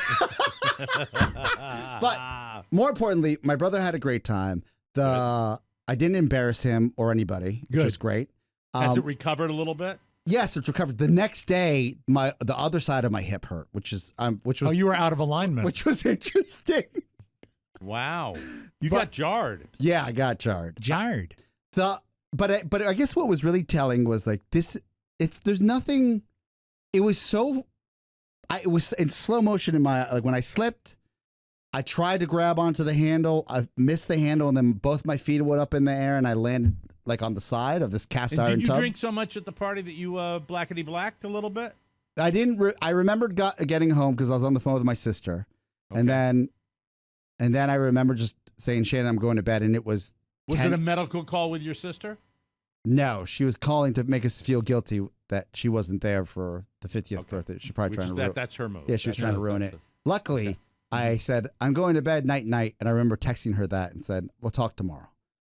But more importantly, my brother had a great time. I didn't embarrass him or anybody, which Good. was great. Has it recovered a little bit? Yes, it's recovered. The next day, the other side of my hip hurt, which was Oh, you were out of alignment. which was interesting. Wow. You But- got jarred. Yeah, I got jarred. Jarred. But I guess what was really telling was like this. There's nothing. It was so. It was in slow motion in my when I slipped. I tried to grab onto the handle. I missed the handle, and then both my feet went up in the air, and I landed like on the side of this cast And iron did you tub. drink so much at the party that you blackety blacked a little bit? I didn't. I remembered getting home because I was on the phone with my sister, and then I remember just saying, "Shannon, I'm going to bed," and it was. Was it a medical call with your sister? No, she was calling to make us feel guilty that she wasn't there for the 50th birthday. She's probably trying to ruin. That's her move. Yeah, she was That's trying to ruin it. Luckily, I said, I'm going to bed night, and I remember texting her that and said, we'll talk tomorrow.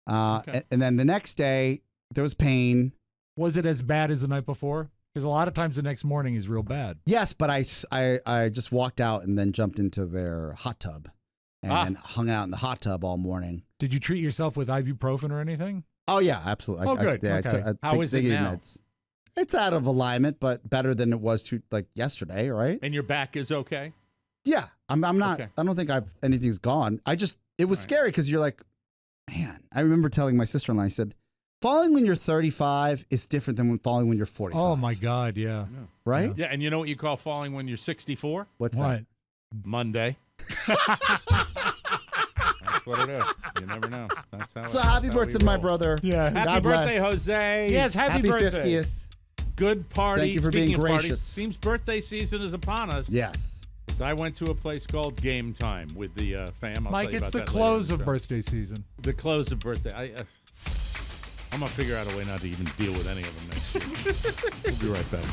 And then the next day, there was pain. Was it as bad as the night before? Because a lot of times the next morning is real bad. Yes, but I just walked out and then jumped into their hot tub and then hung out in the hot tub all morning. Did you treat yourself with ibuprofen or anything? Oh, yeah, absolutely. Oh, good. Okay. How is it now? It's out of alignment, but better than it was yesterday, right? And your back is okay? Yeah, I'm not. Okay. I don't think anything's gone. It was scary because you're like, man. I remember telling my sister-in-law, I said, falling when you're 35 is different than falling when you're 45. Oh my God, yeah. Right? Yeah, and you know what you call falling when you're 64? What's What? Monday. That's what it is. You never know. That's how. that? So happy birthday to my brother. Yeah. Happy God birthday, bless. Jose. Yes, happy birthday. 50th. Good party. Thank you for Speaking being of parties, gracious. seems birthday season is upon us. Yes. So I went to a place called Game Time with the fam. I'll Mike, tell you it's about the that close later of in the show. birthday season. The close of birthday. I'm gonna figure out a way not to even deal with any of them next year. We'll be right back.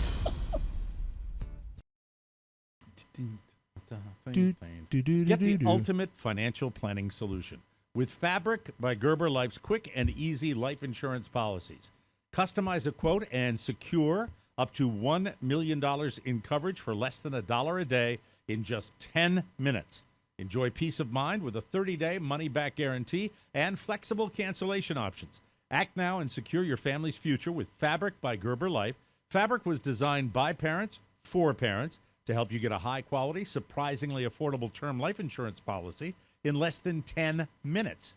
Get the ultimate financial planning solution with Fabric by Gerber Life's quick and easy life insurance policies. Customize a quote and secure up to $1 million in coverage for less than $1 a day in just 10 minutes. Enjoy peace of mind with a 30-day money-back guarantee and flexible cancellation options. Act now and secure your family's future with Fabric by Gerber Life. Fabric was designed by parents for parents to help you get a high-quality, surprisingly affordable term life insurance policy in less than 10 minutes.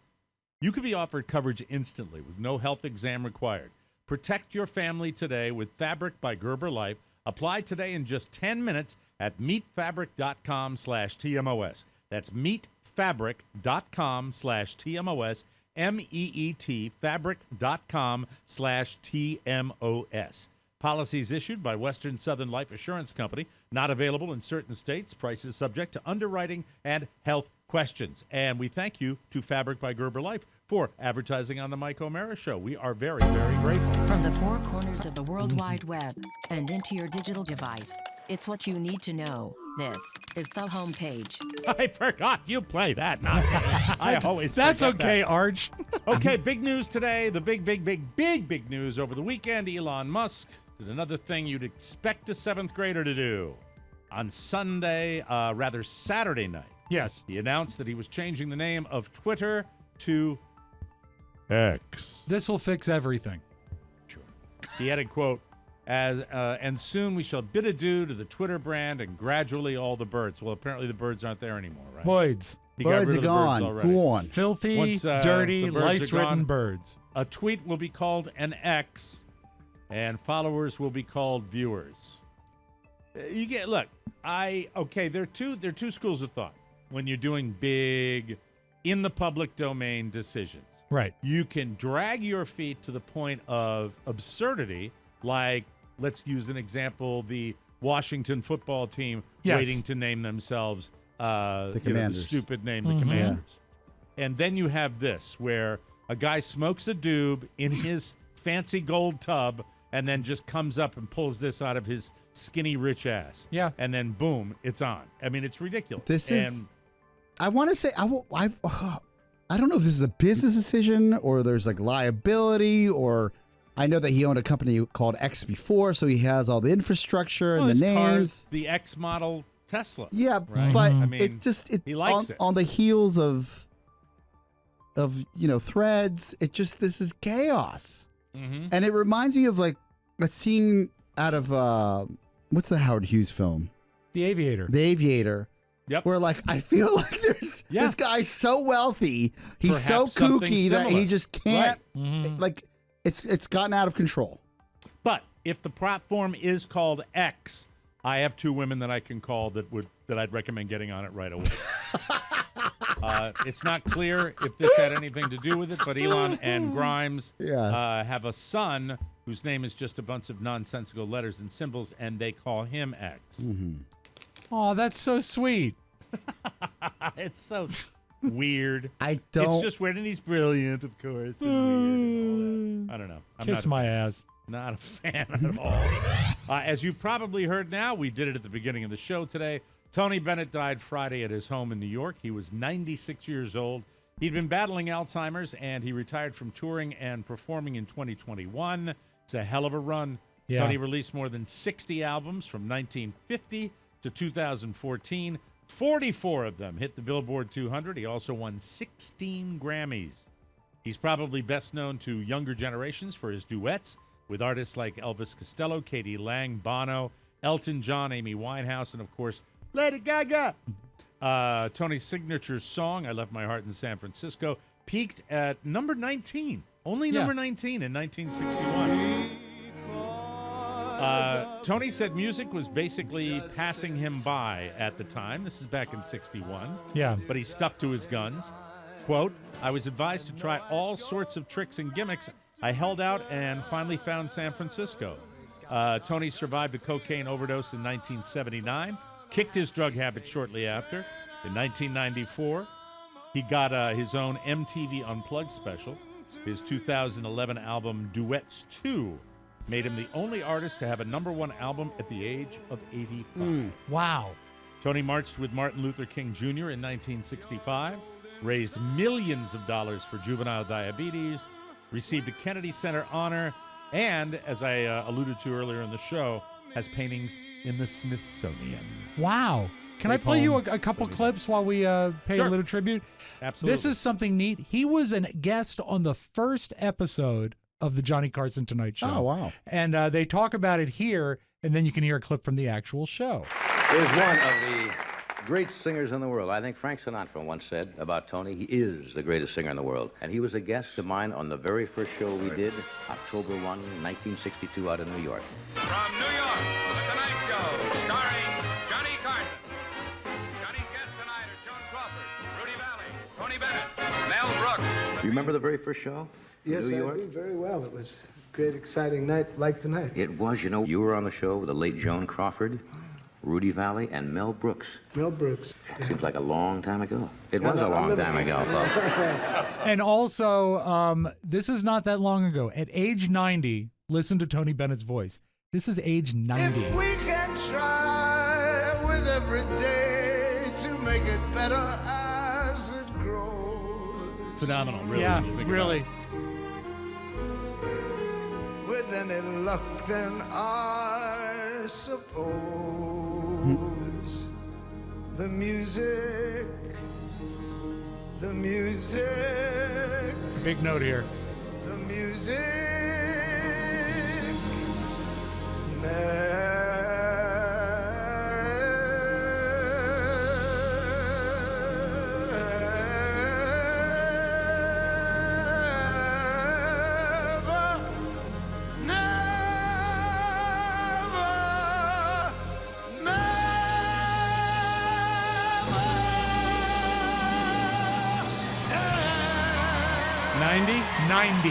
You could be offered coverage instantly with no health exam required. Protect your family today with Fabric by Gerber Life. Apply today in just 10 minutes at meetfabric.com/TMOS. That's meetfabric.com/TMOS, MEET fabric.com/TMOS. Policies issued by Western Southern Life Assurance Company, not available in certain states. Prices subject to underwriting and health questions. And we thank you to Fabric by Gerber Life for advertising on the Mike O'Mara Show. We are very, very grateful. From the four corners of the World Wide Web and into your digital device, it's what you need to know. This is the homepage. I forgot you play that. Not I always That's forget okay, that. Arch. Okay, big news today. The big news over the weekend. Elon Musk did another thing you'd expect a seventh grader to do. On Saturday night. Yes. He announced that he was changing the name of Twitter to X. This will fix everything. Sure. He added, quote, and soon we shall bid adieu to the Twitter brand and gradually all the birds. Well, apparently the birds aren't there anymore, right? Boys. He got Birds rid are of the gone. already. Go on. Filthy, Once, dirty, the birds are lice-ridden gone. birds. A tweet will be called an X, and followers will be called viewers. You get there are two schools of thought when you're doing big in the public domain decisions. Right. You can drag your feet to the point of absurdity, like let's use an example, the Washington football team waiting to name themselves The Commanders. the stupid name, the Commanders. And then you have this where a guy smokes a doob in his fancy gold tub and then just comes up and pulls this out of his skinny rich ass. Yeah. And then boom, it's on. I mean, it's ridiculous. This is. I want to say I don't know if this is a business decision or there's like liability, or I know that he owned a company called X before, so he has all the infrastructure and the his names. car's the X model Tesla. Yeah, right? but I mean, it he likes it. on the heels of Threads. This is chaos, and it reminds me of like a scene out of what's the Howard Hughes film, The Aviator. The Aviator. Yep. Where like I feel like there's this guy's so wealthy, he's Perhaps so something kooky that he similar. just can't like it's gotten out of control. But if the platform is called X, I have two women that I can call that I'd recommend getting on it right away. It's not clear if this had anything to do with it, but Elon and Grimes have a son whose name is just a bunch of nonsensical letters and symbols, and they call him X. Oh, that's so sweet. It's so weird. I don't. It's just weird, and he's brilliant, of course. And weird and all that. I don't know. I'm Kiss not my ass. Not a fan at all. As you probably heard now, we did it at the beginning of the show today. Tony Bennett died Friday at his home in New York. He was 96 years old. He'd been battling Alzheimer's, and he retired from touring and performing in 2021. It's a hell of a run. Yeah. Tony released more than 60 albums from 1950 to 2014. 44 of them hit the Billboard 200. He also won 16 Grammys. He's probably best known to younger generations for his duets with artists like Elvis Costello, Katie Lang, Bono, Elton John, Amy Winehouse, and, of course, Lady Gaga. Tony's signature song, I Left My Heart in San Francisco, peaked at number 19, only number 19 in 1961. Tony said music was basically passing him by at the time. This is back in 61. Yeah. But he stuck to his guns. Quote, I was advised to try all sorts of tricks and gimmicks. I held out and finally found San Francisco. Tony survived a cocaine overdose in 1979, kicked his drug habit shortly after. In 1994, he got his own MTV Unplugged special. His 2011 album, Duets 2, made him the only artist to have a #1 album at the age of 85. Wow. Tony marched with Martin Luther King Jr. in 1965, raised millions of dollars for juvenile diabetes, received a Kennedy Center honor, and, as I alluded to earlier in the show, has paintings in the Smithsonian. Wow. Can I Take play you home a couple what we clips while we pay Sure. a little tribute? Absolutely. This is something neat. He was a guest on the first episode of the Johnny Carson Tonight Show. Oh, wow. And they talk about it here, and then you can hear a clip from the actual show. Is one of the great singers in the world. I think Frank Sinatra once said about Tony, he is the greatest singer in the world. And he was a guest of mine on the very first show we did, October 1, 1962, out in New York. From New York, The Tonight Show, starring Johnny You remember the very first show? in Yes, New I York? do very well. It was a great, exciting night like tonight. It was, you know, you were on the show with the late Joan Crawford, Rudy Valley, and Mel Brooks. Mel Brooks. Seems like a long time ago. It was no, a I'm long living- time ago, folks. And also, this is not that long ago. At age 90, listen to Tony Bennett's voice. This is age 90. If we can try with every day to make it better as it grows. Phenomenal, really. Yeah, when you think about really. it. With any luck, then I suppose the music, Big note here. the music never, 90.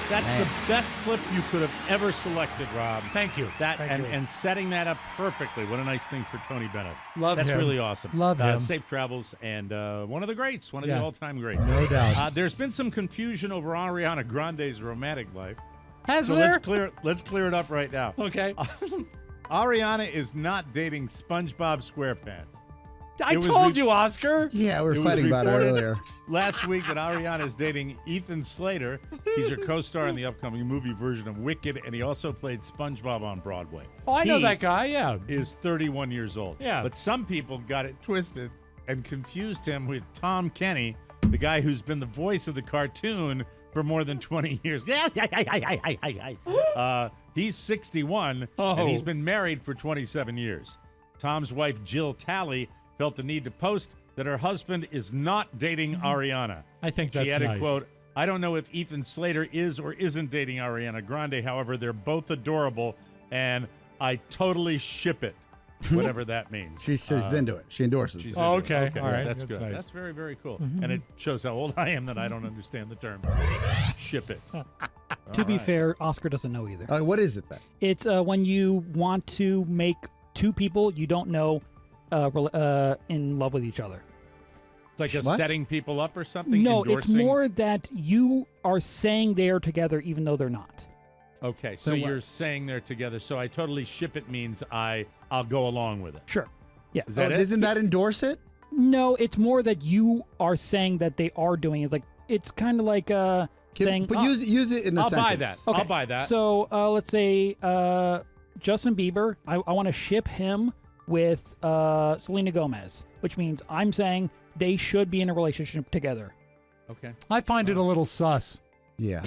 That's the best clip you could have ever selected, Rob. Thank you. That Thank and, you. and setting that up perfectly. What a nice thing for Tony Bennett. Love That's him. really awesome. Love him. Safe travels and one of the greats, one of Yeah. the all-time greats. No doubt. There's been some confusion over Ariana Grande's romantic life. Has So there? let's clear it up right now. Okay. Ariana is not dating SpongeBob SquarePants. I It was told re- you, Oscar. Yeah, we were It was fighting about it reported earlier. Last week that Ariana is dating Ethan Slater. He's her co-star in the upcoming movie version of Wicked, and he also played SpongeBob on Broadway. Oh, I know He that guy. Yeah. is 31 years old. Yeah. But some people got it twisted and confused him with Tom Kenny, the guy who's been the voice of the cartoon for more than 20 years. He's 61, Oh. and he's been married for 27 years. Tom's wife, Jill Talley, felt the need to post that her husband is not dating Ariana. I think that's She added, nice. quote, I don't know if Ethan Slater is or isn't dating Ariana Grande. However, they're both adorable, and I totally ship it, whatever that means. She's into it. She endorses She's it. Oh, into it. okay. All right. That's That's good. nice. That's very, very cool. And it shows how old I am that I don't understand the term. Ship it. To be right. fair, Oscar doesn't know either. What is it then? It's when you want to make two people you don't know in love with each other. It's like What? setting people up or something? No, it's Endorsing? more that you are saying they are together even though they're not. Okay, so Then what? you're saying they're together. So I totally ship it means I'll go along with it. Sure. Yeah. Is that it? Doesn't that endorse it? No, it's more that you are saying that they are doing it. Like it's kind of like saying. But use it in a I'll sentence. buy that. Okay, I'll buy that. So let's say Justin Bieber. I want to ship him with Selena Gomez, which means I'm saying they should be in a relationship together. Okay. I find it a little sus. Yeah.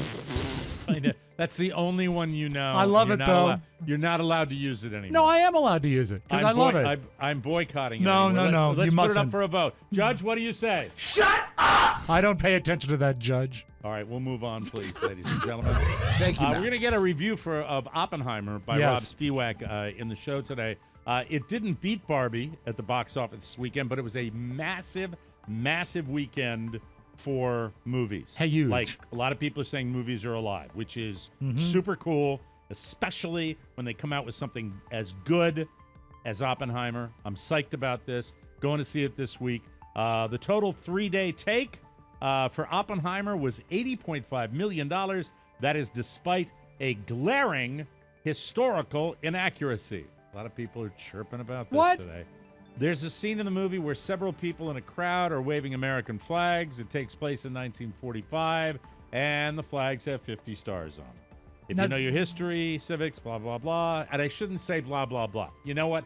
That's the only one you know. I love You're it, not though. You're not allowed to use it anymore. No, I am allowed to use it because I love it. I'm boycotting it. No, anymore. no, Let's you put it up mustn't. for a vote. Judge, what do you say? I don't pay attention to that judge. All right, we'll move on, please, ladies and gentlemen. Thank you, We're Matt. going to get a review of Oppenheimer by Yes. Rob Spiewak in the show today. It didn't beat Barbie at the box office this weekend, but it was a massive, massive weekend for movies. Huge. Like, a lot of people are saying movies are alive, which is super cool, especially when they come out with something as good as Oppenheimer. I'm psyched about this. Going to see it this week. The total 3-day take for Oppenheimer was $80.5 million. That is despite a glaring historical inaccuracy. A lot of people are chirping about this What? today. There's a scene in the movie where several people in a crowd are waving American flags. It takes place in 1945, and the flags have 50 stars on them. If Now- you know your history, civics, blah, blah, blah, and I shouldn't say blah, blah, blah. You know what?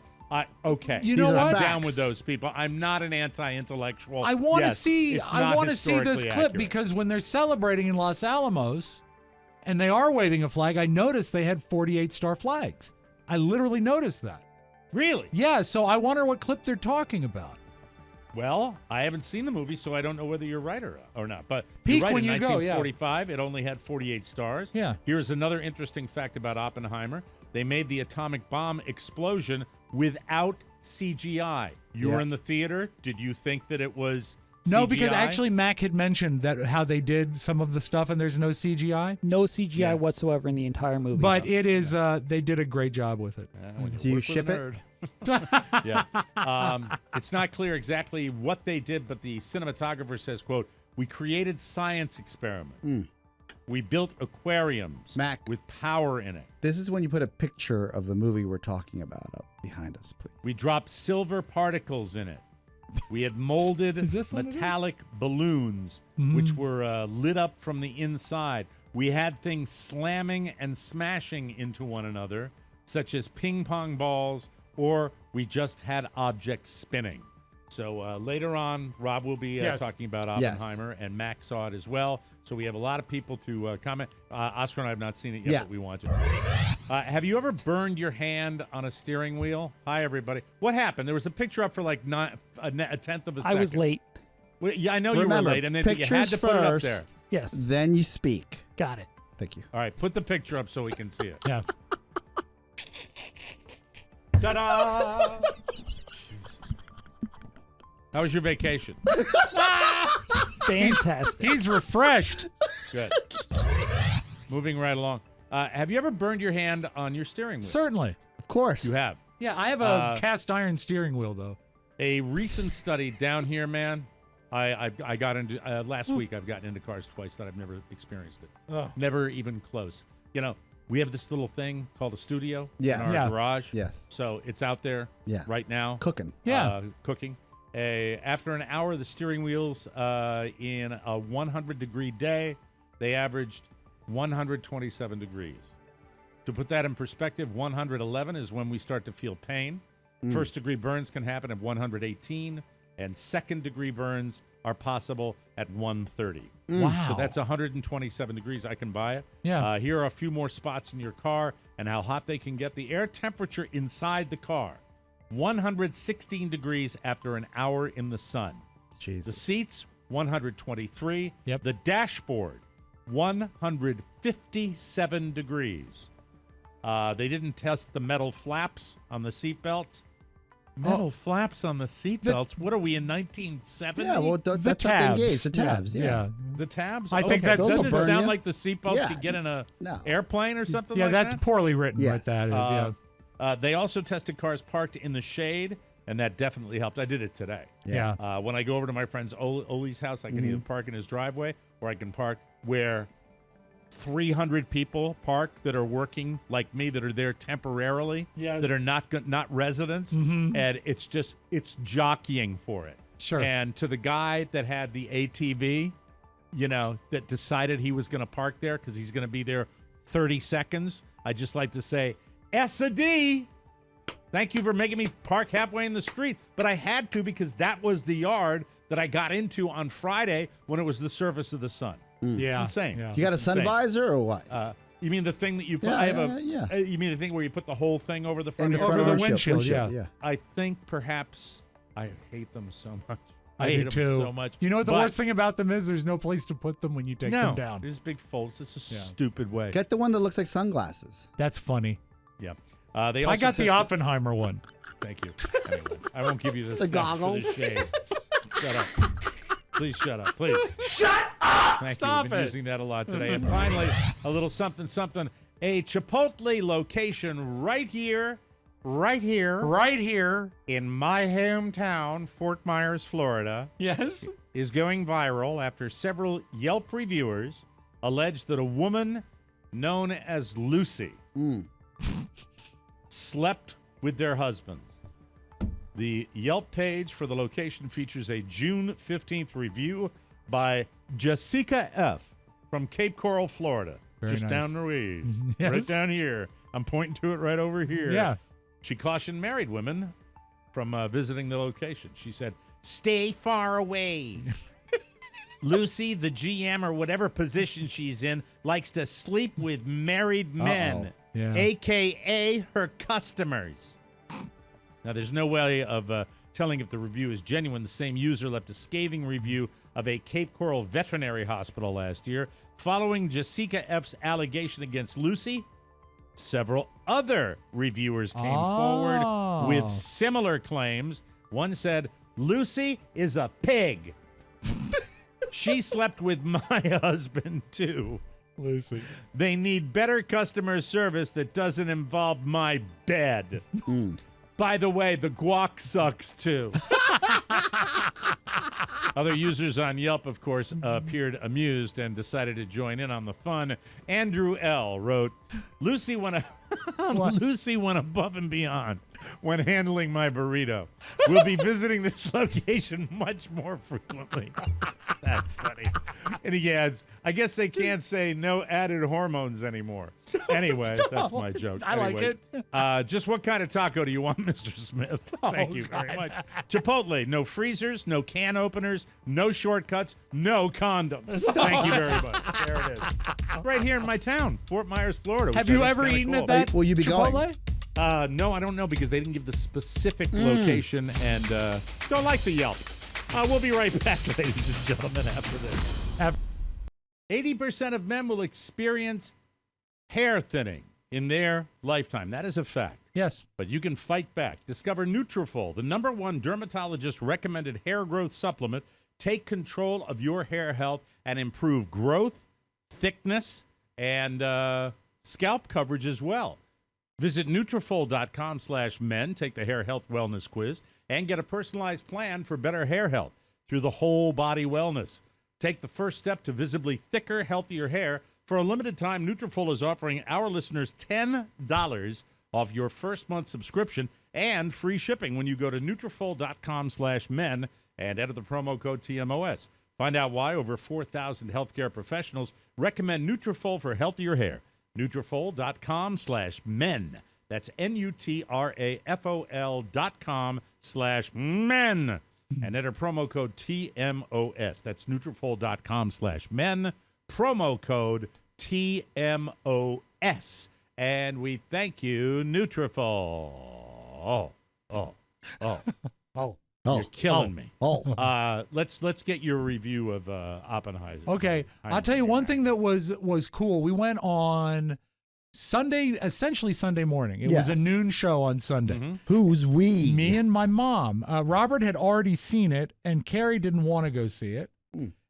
Okay. You know These are what? I'm down facts. with those people. I'm not an anti-intellectual. I want to Yes, see. it's I not want to see this historically clip accurate. because when they're celebrating in Los Alamos, and they are waving a flag, I noticed they had 48-star flags. I literally noticed that. Really? Yeah, so I wonder what clip they're talking about. Well, I haven't seen the movie, so I don't know whether you're right or not. But Peek you're right. when In you go, yeah. 1945, it only had 48 stars. Yeah. Here's another interesting fact about Oppenheimer. They made the atomic bomb explosion without CGI. You were Yeah. in the theater. Did you think that it was No, because CGI? actually Mac had mentioned that how they did some of the stuff and there's no CGI. No CGI Yeah. whatsoever in the entire movie. But it is, they did a great job with it. When Do you work with a ship it? nerd. Yeah. It's not clear exactly what they did, but the cinematographer says, quote, "We created science experiments. We built aquariums Mac. with power in it. This is when you put a picture of the movie we're talking about up behind us, please. We dropped silver particles in it. We had molded Is this what it is? metallic balloons, which were lit up from the inside. We had things slamming and smashing into one another, such as ping pong balls, or we just had objects spinning." So later on, Rob will be Yes. talking about Oppenheimer, and Mac saw it as well. So we have a lot of people to comment. Oscar and I have not seen it yet, Yeah. but we want to. Have you ever burned your hand on a steering wheel? Hi, everybody. What happened? There was a picture up for like a tenth of a second. I was late. Well, yeah, I know you Remember, were late, and then but you had pictures to put it up first. there. Yes. Then you speak. Got it. Thank you. All right, put the picture up so we can see it. Yeah. Ta-da! How was your vacation? Fantastic. He's refreshed. Good. Moving right along. Have you ever burned your hand on your steering wheel? Certainly. Of course. You have. Yeah, I have a cast iron steering wheel, though. A recent study down here, man. I got into last week. I've gotten into cars twice that I've never experienced it. Oh. Never even close. You know, we have this little thing called a studio Yes. in our Yeah. garage. Yes. So it's out there Yeah. right now. Cooking. Yeah. Cooking. After an hour, the steering wheels in a 100-degree day, they averaged 127 degrees. To put that in perspective, 111 is when we start to feel pain. First-degree burns can happen at 118, and second-degree burns are possible at 130. Wow. So that's 127 degrees. I can buy it. Yeah. Here are a few more spots in your car and how hot they can get. The air temperature inside the car, 116 degrees after an hour in the sun. The Jesus. seats, 123. Yep. The dashboard, 157 degrees. They didn't test the metal flaps on the seat belts. Metal flaps on the seat belts? What are we in 1970? Yeah, well, The that's how they tabs. engage. The tabs, yeah. The tabs? I think Okay. that's- Doesn't those it will burn sound you. like the seatbelts Yeah. you get in a No. airplane or something Yeah, like that's that? poorly written. Yes. What that is. Yeah. They also tested cars parked in the shade, and that definitely helped. I did it today. Yeah. When I go over to my friend's Oli's house, I can either park in his driveway or I can park where 300 people park that are working like me, that are there temporarily, Yeah. that are not residents, and it's jockeying for it. Sure. And to the guy that had the ATV, you know, that decided he was going to park there because he's going to be there 30 seconds, I'd just like to say, S-a-D. Thank you for making me park halfway in the street. But I had to because that was the yard that I got into on Friday when it was the surface of the sun. Yeah. It's insane. Yeah. You got a It's sun insane. visor or what? You mean the thing that you put? Yeah, I have yeah. You mean the thing where you put the whole thing over the front In the of front your of car? the windshield. windshield, Yeah. I think perhaps I hate them so much. I hate do them too. so much. You know what the But- worst thing about them is? There's no place to put them when you take No, them down. there's big folds. It's a Yeah. stupid way. Get the one that looks like sunglasses. That's funny. Yeah. They I also got the tested- Oppenheimer one. Thank you. Anyway, I won't give you the The steps goggles. for the shade. Shut up. Please shut up. Please. Shut up! Thank Stop you. We've been it. using that a lot today. And finally, a little something, something. A Chipotle location right here Right here. in my hometown, Fort Myers, Florida, Yes. is going viral after several Yelp reviewers alleged that a woman known as Lucy slept with their husbands. The Yelp page for the location features a June 15th review by Jessica F. from Cape Coral, Florida. Very Just nice. down the way. Yes. Right down here. I'm pointing to it right over here. Yeah. She cautioned married women from visiting the location. She said, "Stay far away." Lucy, the GM or whatever position she's in, likes to sleep with married men, Yeah. a.k.a. her customers. Now, there's no way of telling if the review is genuine. The same user left a scathing review of a Cape Coral veterinary hospital last year. Following Jessica F's allegation against Lucy, several other reviewers came forward with similar claims. One said, "Lucy is a pig." She slept with my husband, too. Lucy. They need better customer service that doesn't involve my bed. By the way, the guac sucks, too. Other users on Yelp, of course, appeared amused and decided to join in on the fun. Andrew L. wrote, Lucy went above and beyond when handling my burrito. We'll be visiting this location much more frequently. That's funny. And he adds, I guess they can't say no added hormones anymore. Anyway, that's my joke. I like it. Just what kind of taco do you want, Mr. Smith? Thank you very much. Chipotle, no freezers, no can openers, no shortcuts, no condoms. Thank you very much. There it is. Right here in my town, Fort Myers, Florida. Have you ever eaten at that Will you be Chipotle? going? No, I don't know because they didn't give the specific location and don't like the Yelp. We'll be right back, ladies and gentlemen, after this. 80% of men will experience hair thinning in their lifetime. That is a fact. Yes. But you can fight back. Discover Nutrafol, the #1 dermatologist-recommended hair growth supplement. Take control of your hair health and improve growth, thickness, and scalp coverage as well. Visit Nutrafol.com/men, take the hair health wellness quiz, and get a personalized plan for better hair health through the whole body wellness. Take the first step to visibly thicker, healthier hair. For a limited time, Nutrafol is offering our listeners $10 off your first month subscription and free shipping when you go to Nutrafol.com/men and enter the promo code TMOS. Find out why over 4,000 healthcare professionals recommend Nutrafol for healthier hair. Nutrafol.com/men. That's Nutrafol.com/men. And enter promo code TMOS. That's Nutrafol.com/men. Promo code TMOS. And we thank you, Nutrafol. Oh. You're killing me. Let's get your review of Oppenheimer. Okay, I'll tell you one thing that was cool. We went on Sunday, essentially Sunday morning. It was a noon show on Sunday. Mm-hmm. Who's we? Me and my mom. Robert had already seen it, and Carrie didn't want to go see it.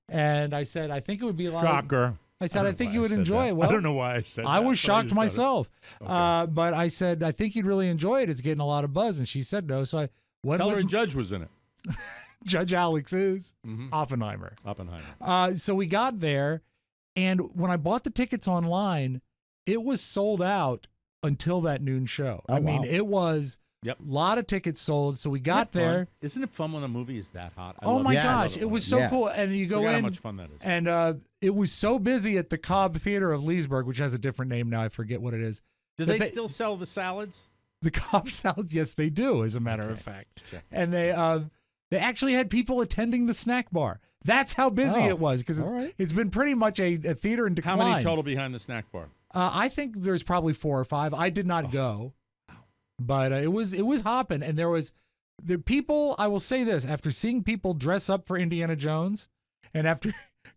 And I said, I think it would be a lot. Shocker. I said, I think you would enjoy it. Well, Well, I don't know why I said that. I was shocked just thought it- myself. Okay. But I said, I think you'd really enjoy it. It's getting a lot of buzz. And she said no. So I went Tell her with a judge was in it. Judge Alex is Mhm. Oppenheimer. Oppenheimer. So we got there, and when I bought the tickets online, it was sold out until that noon show. Oh, I mean, wow. it was a lot of tickets sold. So we got there. Isn't it fun when a movie is that hot? I Oh love my it. gosh, it was so cool. And you go Forgot how in, much fun that is. and it was so busy at the Cobb Theater of Leesburg, which has a different name now. I forget what it is. Do But they still sell the salads? The Cobb salads? Yes, they do, as a matter of fact. Check. And they actually had people attending the snack bar. That's how busy it was, because it's been pretty much a theater in decline. How many total behind the snack bar? I think there's probably 4 or 5. I did not go, but it was hopping, and there was the people. I will say this: after seeing people dress up for Indiana Jones, and after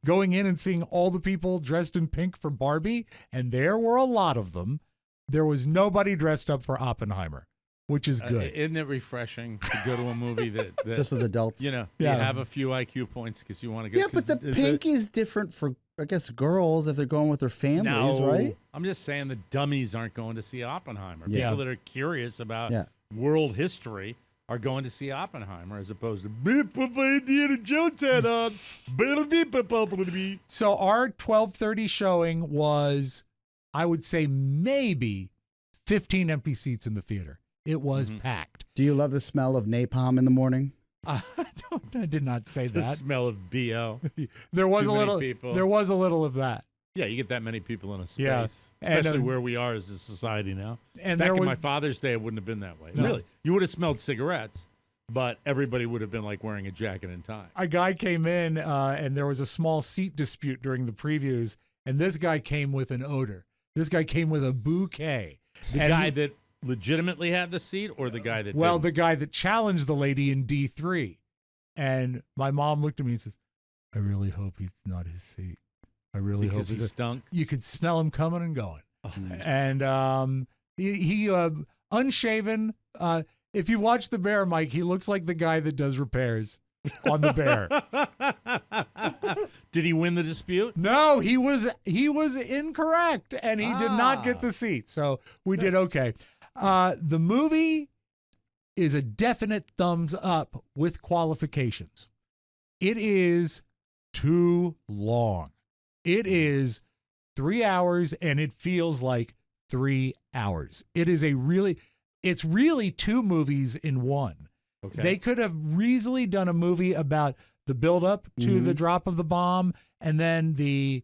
going in and seeing all the people dressed in pink for Barbie, and there were a lot of them, there was nobody dressed up for Oppenheimer, which is good. Isn't it refreshing to go to a movie that Just with adults. you know, Yeah. you have a few IQ points because you want to go? Yeah, but the pink is different for, I guess, girls if they're going with their families, No, right? I'm just saying the dummies aren't going to see Oppenheimer. Yeah. People that are curious about Yeah. world history are going to see Oppenheimer as opposed to beep Indiana Jones head on. So our 12:30 showing was, I would say, maybe 15 empty seats in the theater. It was packed. Do you love the smell of napalm in the morning? I did not say The that. smell of BO. There was Too a many little. people. There was a little of that. Yeah, you get that many people in a space, Yeah. especially And, where we are as a society now. And Back there in was my Father's Day, it wouldn't have been that way. No. Really, you would have smelled cigarettes, but everybody would have been like wearing a jacket and tie. a guy came in, and there was a small seat dispute during the previews, and this guy came with an odor. This guy came with a bouquet. The And guy he- that legitimately had the seat, or the guy that Well, didn't? the guy that challenged the lady in D3. And my mom looked at me and says, I really hope he's not his seat. I really because hope he he's stunk. You could smell him coming and going. Oh, And he unshaven. If you watch The Bear, Mike, he looks like the guy that does repairs on the bear. Did he win the dispute? No, he was incorrect, and he did not get the seat. So we did okay. The movie is a definite thumbs up with qualifications. It is too long. It is 3 hours, and it feels like 3 hours. It's really two movies in one. Okay. They could have easily done a movie about the buildup to the drop of the bomb and then the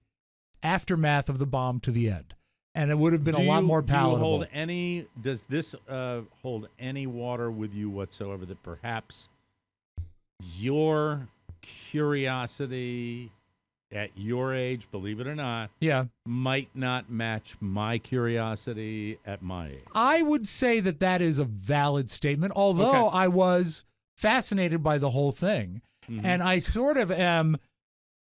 aftermath of the bomb to the end. And it would have been a lot more palatable. Does this hold any water with you whatsoever that perhaps your curiosity at your age, believe it or not, might not match my curiosity at my age? I would say that is a valid statement, although I was fascinated by the whole thing. Mm-hmm. And I sort of am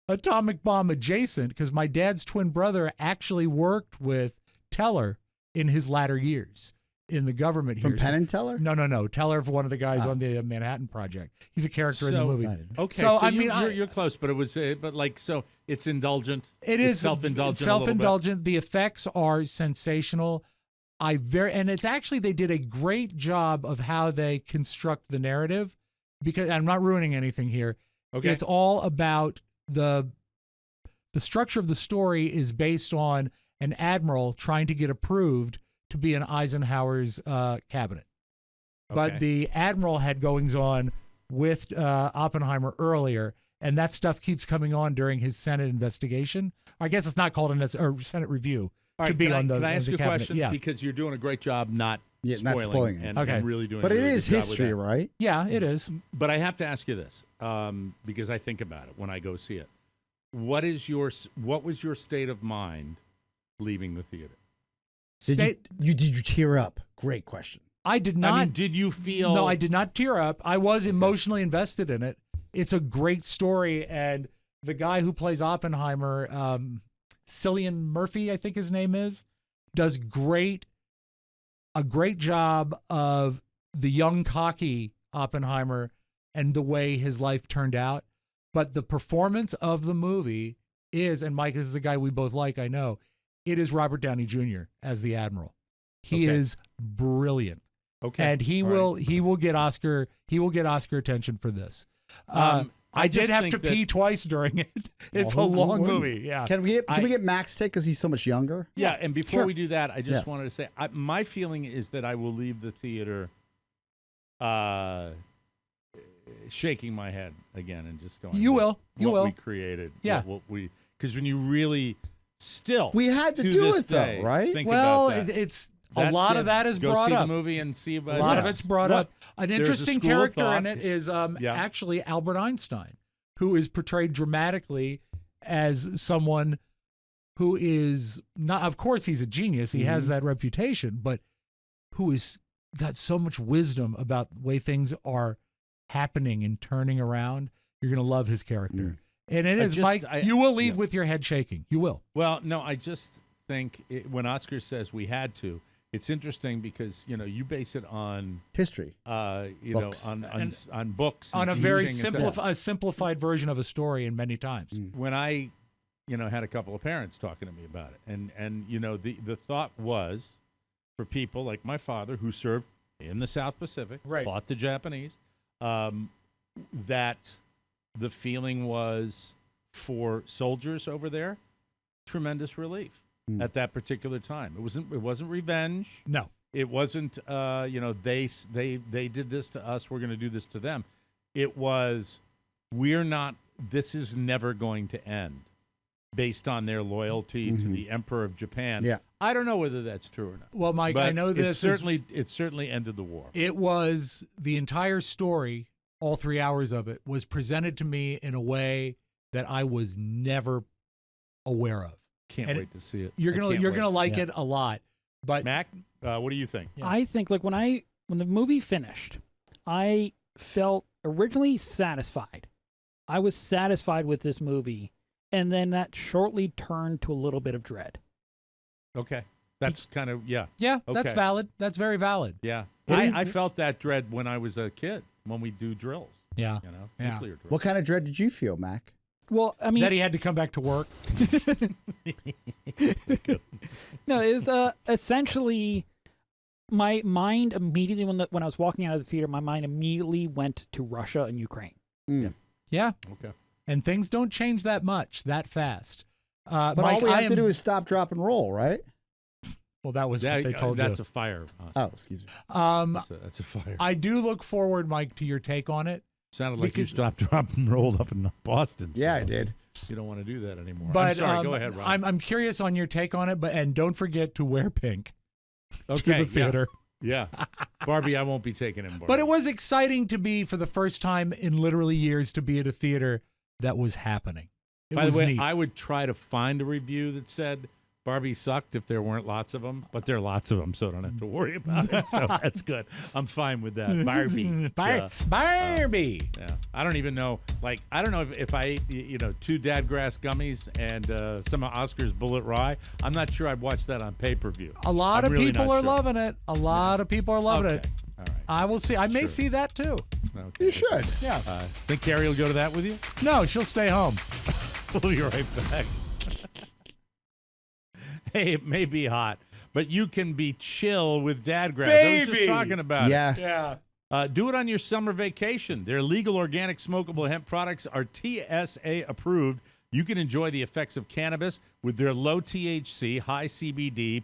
atomic bomb adjacent because my dad's twin brother actually worked with Teller in his latter years in the government here. From Penn and Teller? No. Teller, one of the guys on the Manhattan Project. He's a character in the movie. Okay, so I mean, you're close, but so it's indulgent. It's self-indulgent. Self-indulgent. The effects are sensational. And it's actually, they did a great job of how they construct the narrative, because I'm not ruining anything here. Okay. It's all about the structure of the story is based on an admiral trying to get approved to be in Eisenhower's cabinet. But the admiral had goings on with Oppenheimer earlier, and that stuff keeps coming on during his Senate investigation. I guess it's not called a Senate review. Can I ask you a question? Yeah. Because you're doing a great job not spoiling it. And really doing but a really it is good job history, with that. right? Yeah, it is. But I have to ask you this, because I think about it when I go see it. What was your state of mind leaving the theater? Did you tear up? Great question. I did not. I mean, did you feel? No, I did not tear up. I was emotionally invested in it. It's a great story, and the guy who plays Oppenheimer, Cillian Murphy, I think his name is, does a great job of the young, cocky Oppenheimer and the way his life turned out. But the performance of the movie is, and Mike, this is a guy we both like, I know, it is Robert Downey Jr. as the Admiral. He is brilliant. Okay. And he will get Oscar attention for this. I did have to pee twice during it. It's a long movie. Yeah. Can we get Max take because he's so much younger? Yeah. And before we do that, I just wanted to say my feeling is that I will leave the theater shaking my head again and just going. You will. We created. Yeah. Because when you really we had to do it day, though, right? Think well, about that. it's a lot of that is go brought see up. The movie and see about a lot of it's brought up. An interesting character in it is actually Albert Einstein, who is portrayed dramatically as someone who is not. Of course, he's a genius. He has that reputation, but who is got so much wisdom about the way things are happening and turning around. You're going to love his character. And it is, Mike, you will leave with your head shaking. You will. Well, no, I just think when Oscar says we had to, it's interesting because, you base it on history, books. On books. On a very simplified version of a story and many times. When I, had a couple of parents talking to me about it. And the thought was for people like my father who served in the South Pacific, fought the Japanese, that the feeling was for soldiers over there, tremendous relief at that particular time. It wasn't revenge. No, it wasn't. They did this to us. We're going to do this to them. It was we're not. This is never going to end, based on their loyalty to the Emperor of Japan. Yeah, I don't know whether that's true or not. Well, Mike, but I know this. It certainly ended the war. It was the entire story. All 3 hours of it was presented to me in a way that I was never aware of. Can't wait to see it. You're gonna like it a lot. But Mac, what do you think? Yeah. I think when the movie finished, I felt originally satisfied. I was satisfied with this movie, and then that shortly turned to a little bit of dread. Okay. That's Yeah, okay. That's valid. That's very valid. Yeah. I felt that dread when I was a kid. when we do drills. Yeah. You know, Yeah. nuclear drills. What kind of dread did you feel, Mac? Well, I mean, That he had to come back to work. no, it was essentially my mind immediately when I was walking out of the theater, my mind immediately went to Russia and Ukraine. Yeah. Okay. And things don't change that much, that fast. But Mike, all we have I to do is stop, drop, and roll, right? Well, that was what they told that's you. a fire. Oh, excuse me. That's a fire. I do look forward, Mike, to your take on it. Sounded like you because- stopped, dropped, and rolled up in Boston. Yeah, so I did. You don't want to do that anymore. But I'm sorry. Go ahead, Rob. I'm curious on your take on it, and don't forget to wear pink to Okay, the theater. Yeah. Barbie, I won't be taking him. Barbie. But it was exciting to be, for the first time in literally years, to be at a theater that was happening. It By was the way, neat. I would try to find a review that said Barbie sucked if there weren't lots of them, but there are lots of them, so I don't have to worry about it. So that's good. I'm fine with that. Barbie. Barbie. Yeah. I don't even know. Like, I don't know if I ate, 2 Dadgrass gummies and some of Oscar's Bullet Rye. I'm not sure I'd watch that on pay-per-view. A lot I'm of really people not are sure. loving it. A lot of people are loving Okay. it. All right. I will see. I may Sure. see that too. Okay. You should. Yeah. Think Carrie will go to that with you? No, she'll stay home. We'll be right back. Hey, it may be hot, but you can be chill with Dadgrass. I was just Baby! talking about it. Yes. Do it on your summer vacation. Their legal organic smokable hemp products are TSA approved. You can enjoy the effects of cannabis with their low THC, high CBD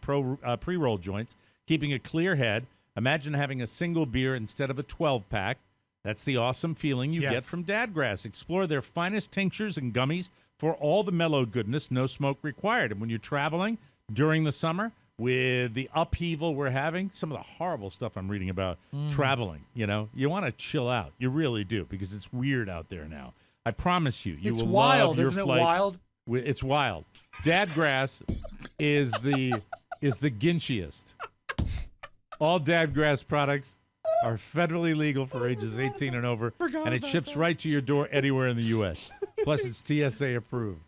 pre-roll joints, keeping a clear head. Imagine having a single beer instead of a 12-pack. That's the awesome feeling you get from Dadgrass. Explore their finest tinctures and gummies for all the mellow goodness, no smoke required. And when you're traveling during the summer, with the upheaval we're having, some of the horrible stuff I'm reading about traveling, you want to chill out. You really do, because it's weird out there now. I promise you, you It's will wild, love your isn't it flight. wild? It's wild. Dadgrass is the ginchiest. All Dadgrass products are federally legal for ages 18 and over, and it ships right to your door anywhere in the U.S. Plus, it's TSA approved.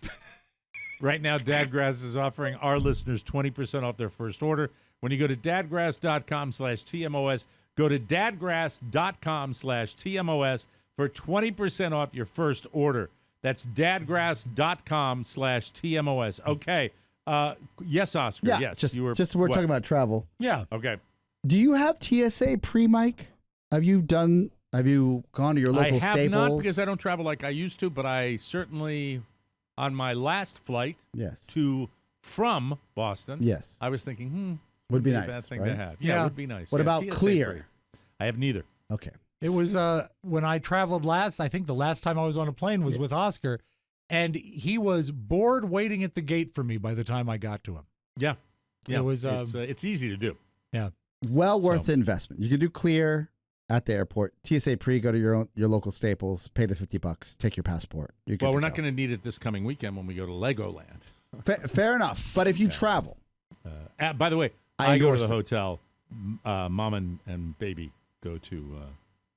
Right now, Dadgrass is offering our listeners 20% off their first order. When you go to dadgrass.com/TMOS, go to dadgrass.com/TMOS for 20% off your first order. That's dadgrass.com/TMOS. Okay. Yes, Oscar. Yeah. Yes. Just, you were, we're what? talking about travel. Yeah. Okay. Do you have TSA pre-Mike? Have you gone to your local I have Staples? not, because I don't travel like I used to, but I certainly, on my last flight Yes. from Boston, Yes. I was thinking, Would be a nice, bad thing right? to have. Yeah. It would be nice. What Yeah, about TSA Clear? free. I have neither. Okay. It was when I traveled last, I think the last time I was on a plane was with Oscar, and he was bored waiting at the gate for me by the time I got to him. Yeah. It was, it's easy to do. Yeah. Well worth So- the investment. You can do Clear at the airport. TSA pre, go to your local Staples, pay the $50, take your passport. Well, we're not going to need it this coming weekend when we go to Legoland. Fair enough. But if you travel, By the way, I I go to endorse the it. hotel. Mom and baby go to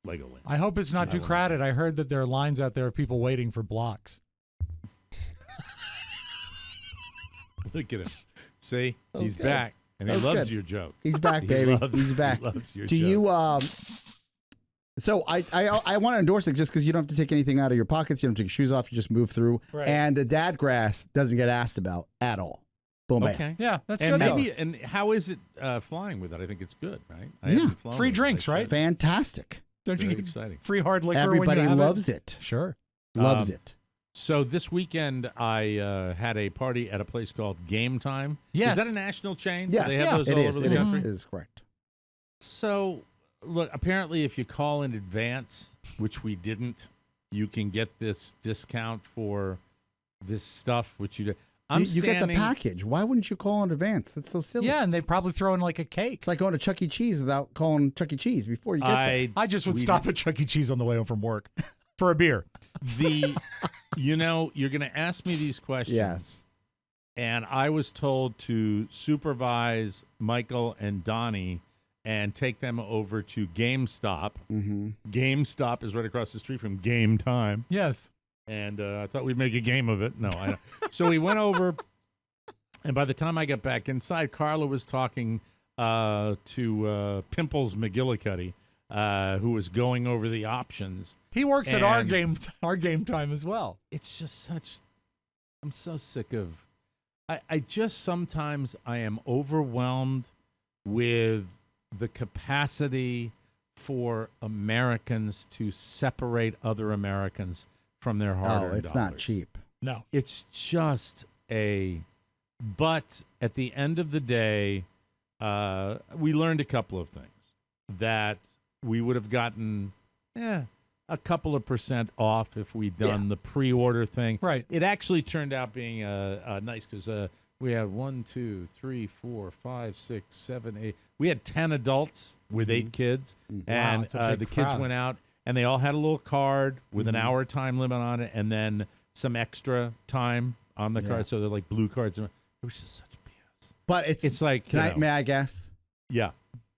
Legoland. I hope it's not too crowded. I heard that there are lines out there of people waiting for blocks. Look at him. See? That was He's good. back, and he That was loves good. your joke. he's back, He baby. loves- He's back. He loves your Do joke. you? So I want to endorse it just because you don't have to take anything out of your pockets. You don't take your shoes off. You just move through. Right. And the Dadgrass doesn't get asked about at all. Boom, bam. Okay. Yeah, that's And good. though. maybe, and how is it flying with it? I think it's good, right? I Yeah. haven't flown Free with it. drinks, I right? should. Fantastic. Don't you Very get exciting. free hard liquor when Everybody you have loves it? it. Sure. Loves it. So this weekend, I had a party at a place called Game Time. Yes. Is that a national chain? Do Yes, they have those it all is. over It the is. country? It is correct. So, look, apparently if you call in advance, which we didn't, you can get this discount for this stuff, which you did. You get the package. Why wouldn't you call in advance? That's so silly. Yeah, and they probably throw in like a cake. It's like going to Chuck E. Cheese without calling Chuck E. Cheese before you get there. I just would we stop did- at Chuck E. Cheese on the way home from work for a beer. You're going to ask me these questions. Yes. And I was told to supervise Michael and Donnie and take them over to GameStop. Mm-hmm. GameStop is right across the street from Game Time. Yes. And I thought we'd make a game of it. No, I don't. So we went over, and by the time I got back inside, Carla was talking to Pimples McGillicuddy who was going over the options. He works at our And- game time as well. It's just such. I'm so sick of. I just sometimes I am overwhelmed with the capacity for Americans to separate other Americans from their hard-earned Oh, it's not dollars. cheap. No. It's just but at the end of the day, we learned a couple of things. That we would have gotten a couple of % off if we'd done the pre-order thing. Right. It actually turned out being nice because we had 1, 2, 3, 4, 5, 6, 7, 8. We had 10 adults with 8 kids, and it's a big the kids crowd. went out and they all had a little card with an hour time limit on it, and then some extra time on the card. So they're like blue cards. It was just such BS. But it's like may I guess? yeah.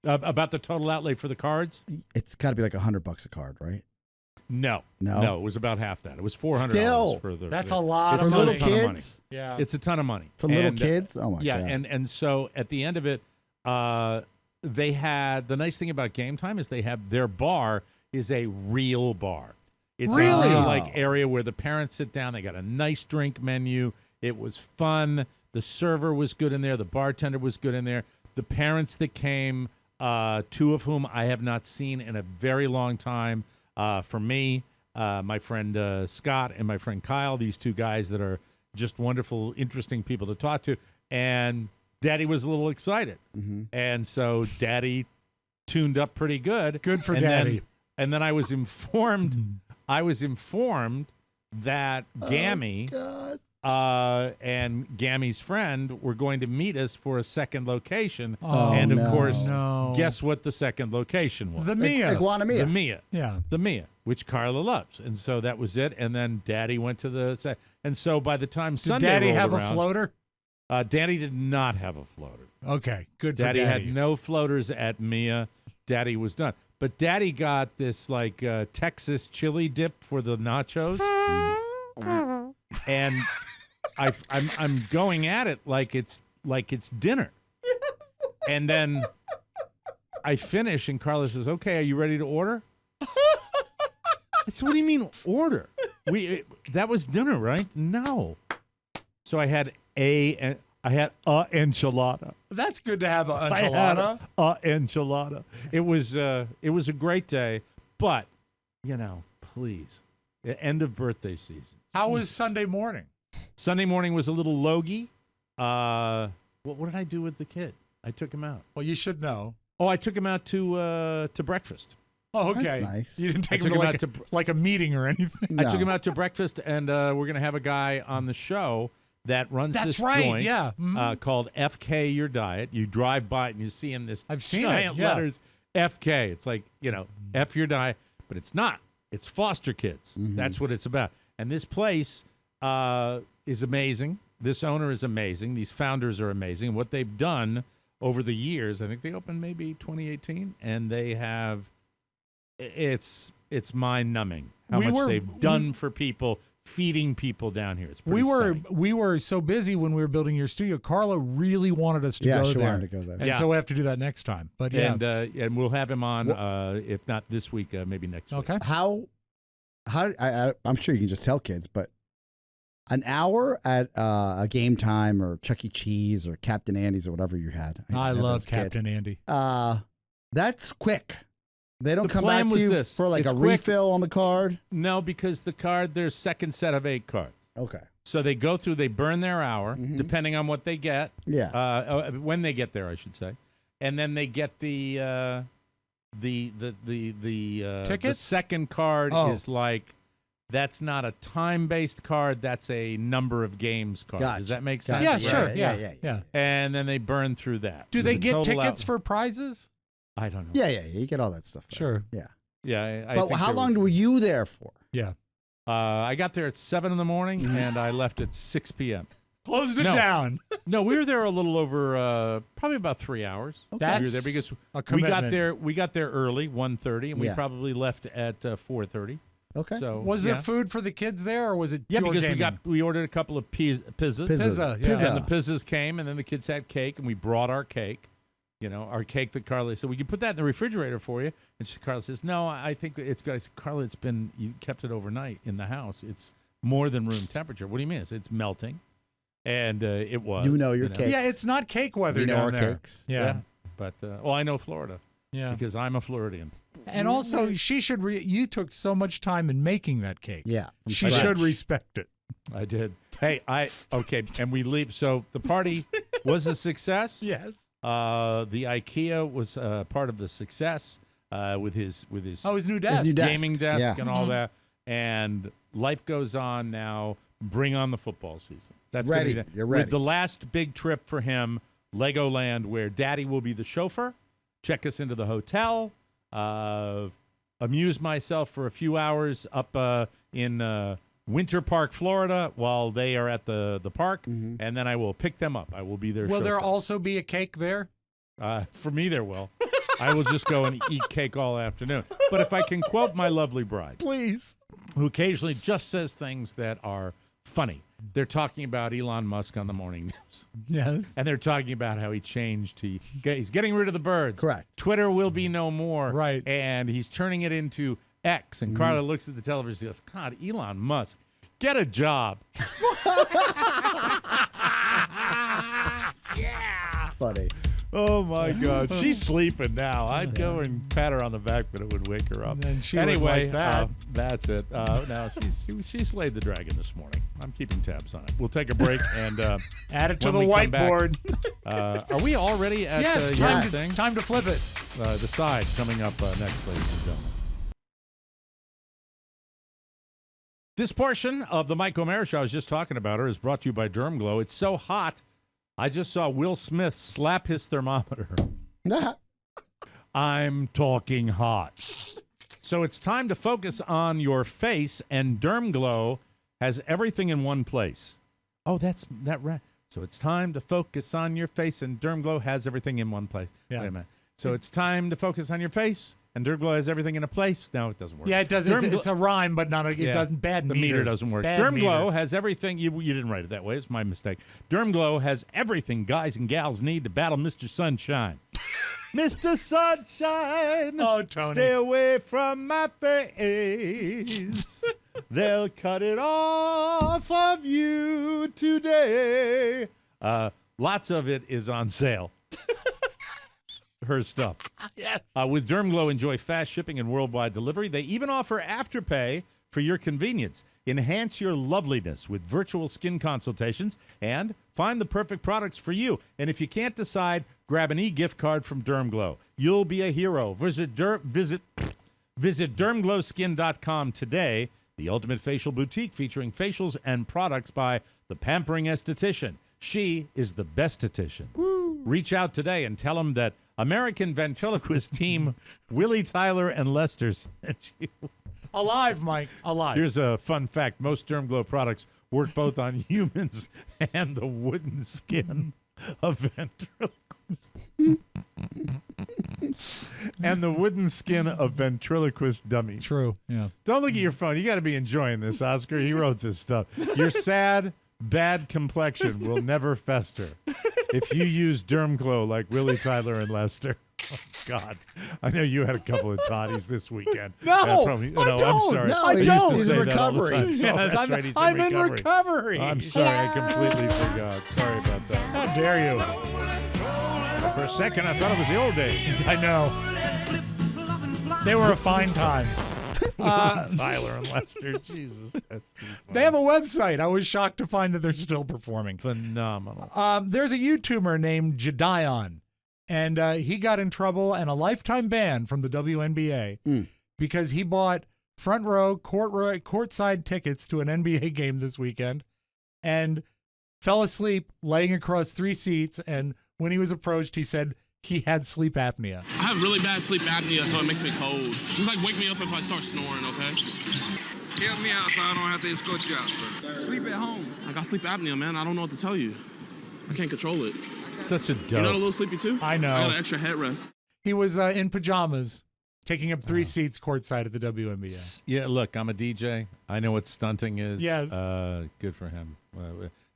About the total outlay for the cards? It's got to be like $100 a card, right? No, it was about half that. It was $400 Still, for the. That's a lot it's For of a little ton of money. kids? Yeah. It's a ton of money For little And, kids? Oh my yeah, god! and so at the end of it, they had the nice thing about Game Time is they have their bar is a real bar. It's Really? a real like area where the parents sit down. They got a nice drink menu. It was fun. The server was good in there. The bartender was good in there. The parents that came, 2 of whom I have not seen in a very long time. For me, my friend Scott and my friend Kyle, these 2 guys that are just wonderful, interesting people to talk to. And Daddy was a little excited. And so Daddy tuned up pretty good. Good for And Daddy. and then I was informed that Gammy and Gammy's friend were going to meet us for a second location. Oh, and of no. course, No. guess what the second location was? The Mia. Iguana Mia. The Mia. Yeah. The Mia, which Carla loves. And so that was it. And then Daddy went to the and so by the time Did Sunday Daddy rolled have around, a floater? Daddy did not have a floater. Okay. Good for Daddy Daddy. had no floaters at Mia. Daddy was done. But Daddy got this like Texas chili dip for the nachos. And I'm going at it like it's dinner. And then I finish and Carla says, "Okay, are you ready to order?" I said, "What do you mean order? That was dinner, right?" No. So I had a enchilada. That's good to have an I had enchilada. a enchilada. It was a great day, but please, the end of birthday season. How was Sunday morning? Sunday morning was a little logy. What did I do with the kid? I took him out. Well, you should know. Oh, I took him out to breakfast. Oh, okay. That's nice. You didn't take I him took to him like, out to- like a meeting or anything. I took No. him out to breakfast, and we're gonna have a guy on the show that runs That's this right, joint, yeah. Mhm. called FK Your Diet. You drive by it and you see in this I've seen it, giant yeah. letters FK. It's like F Your Diet, but it's not. It's foster kids. That's what it's about. And this place is amazing. This owner is amazing. These founders are amazing. What they've done over the years, I think they opened maybe 2018, and they have. It's mind-numbing how We much were- they've done for people, feeding people down here. It's We pretty were stunning. so busy when we were building your studio. Carla really wanted us to Yeah, go she there. wanted to go there. And Yeah. so we have to do that next time. But yeah. And we'll have him on if not this week, maybe next week. Okay. How I'm sure you can just tell kids, but an hour at a Game Time or Chuck E. Cheese or Captain Andy's or whatever you had. I had love as a kid. Captain Andy. That's quick. They don't The come plan back to was you this. for like It's a quick. refill on the card. No, because the card, there's second set of 8 cards. Okay. So they go through, they burn their hour, Mhm. depending on what they get. Yeah. When they get there, I should say, and then they get the Tickets? second card Oh. is like that's not a time-based card. That's a number of games card. Gotcha. Does that make Gotcha. sense? Yeah, sure. yeah. Yeah. And then they burn through that. Do So they the get total tickets out- for prizes? I don't know. Yeah. You get all that stuff. there. Sure. Yeah. Yeah. I But think how there long were you there for? Yeah. I got there at 7 in the morning and I left at 6 p.m. Closed it No. down. No, we were there a little over, probably about 3 hours. That's we were there because a we commitment. got there early, 1:30, and we Yeah. probably left at 4:30. Okay. So Was yeah. there food for the kids there, or was it Yeah, pure because gaming? we ordered a couple of pizzas. Pizzas. Pizza, yeah. Pizza. And the pizzas came, and then the kids had cake, and we brought our cake. our cake that Carla said, we can put that in the refrigerator for you. And Carla says, no, I think it's good. I said, Carla, you kept it overnight in the house. It's more than room temperature. What do you mean? It's melting. And it was. You know your cakes. Yeah, it's not cake weather You know down our there. cakes. Yeah. But, I know Florida. Yeah. Because I'm a Floridian. And also, she should. You took so much time in making that cake. Yeah. from She scratch. should respect it. I did. Hey, okay, and we leave. So the party was a success. Yes. The IKEA was part of the success with his His new desk. new desk. gaming desk Yeah. and all that. And life goes on now. Bring on the football season. That's gonna Ready. be You're ready. With the last big trip for him, Legoland, where Daddy will be the chauffeur. Check us into the hotel. Amuse myself for a few hours up in Winter Park, Florida, while they are at the park, and then I will pick them up. I will be their Will there chauffeur. also be a cake there? For me, there will. I will just go and eat cake all afternoon. But if I can quote my lovely bride, Please. who occasionally just says things that are funny. They're talking about Elon Musk on the morning news. Yes. And they're talking about how he changed. He's getting rid of the birds. Correct. Twitter will be no more. Right. And he's turning it into X. And Carla looks at the television and goes, God, Elon Musk, get a job. Funny. Oh, my God. She's sleeping now. I'd go and pat her on the back, but it would wake her up. And then she would anyway, like that. That's it. Now she slayed the dragon this morning. I'm keeping tabs on it. We'll take a break and Add it to when the we come back- whiteboard. are we already at Yes, your time, thing? time to flip it. The side coming up next, ladies and gentlemen. This portion of the Mike O'Mara Show I was just talking about her is brought to you by DermGlow. It's so hot, I just saw Will Smith slap his thermometer. I'm talking hot. So it's time to focus on your face, and DermGlow has everything in one place. Oh, that's right. So it's time to focus on your face, and DermGlow has everything in one place. Yeah. Wait a minute. So it's time to focus on your face, and DermGlow has everything in a place. No, it doesn't work. Yeah, it does. It's a rhyme, but not a, it Yeah. doesn't. Bad The meter. meter doesn't work. Bad DermGlow meter. has everything. You didn't write it that way. It's my mistake. DermGlow has everything guys and gals need to battle Mr. Sunshine. Mr. Sunshine, Oh, Tony. stay away from my face. They'll cut it off of you today. Lots of it is on sale. Her stuff. Yes. With DermGlow, enjoy fast shipping and worldwide delivery. They even offer Afterpay for your convenience. Enhance your loveliness with virtual skin consultations and find the perfect products for you. And if you can't decide, grab an e-gift card from DermGlow. You'll be a hero. Visit DermGlowSkin.com today, the ultimate facial boutique featuring facials and products by the pampering esthetician. She is the besthetician. Reach out today and tell them that American ventriloquist team Willie Tyler and Lester sent you. Alive, Mike. Alive. Here's a fun fact. Most DermGlow products work both on humans and the wooden skin of ventriloquist. And the wooden skin of ventriloquist dummies. True. Yeah. Don't look at your phone. You got to be enjoying this, Oscar. He wrote this stuff. Your sad, bad complexion will never fester if you use DermGlow like Willie Tyler and Lester. Oh, God. I know you had a couple of toddies this weekend. No, I I'm don't. sorry. No, I I used don't. to He's say in that all the recovery. time. Yes, Oh, that's right. He's I'm in recovery. I'm sorry. I completely forgot. Sorry about that. How dare you? For a second, I thought it was the old days. I know. They were a fine time. Tyler and Lester. Jesus. That's too funny. They have a website. I was shocked to find that they're still performing. Phenomenal. There's a YouTuber named Jedion, and he got in trouble and a lifetime ban from the WNBA because he bought front row, courtside tickets to an NBA game this weekend and fell asleep laying across 3 seats. And when he was approached, he said he had sleep apnea. I have really bad sleep apnea, so it makes me cold. Just like wake me up if I start snoring, okay? Help me out so I don't have to escort you out, sir. Sleep at home. I got sleep apnea, man. I don't know what to tell you. I can't control it. Such a You're not a dope. little sleepy too? I know. I got an extra headrest. He was in pajamas, taking up 3 seats courtside at the WNBA. Yeah, look, I'm a DJ. I know what stunting is. Yes. Good for him.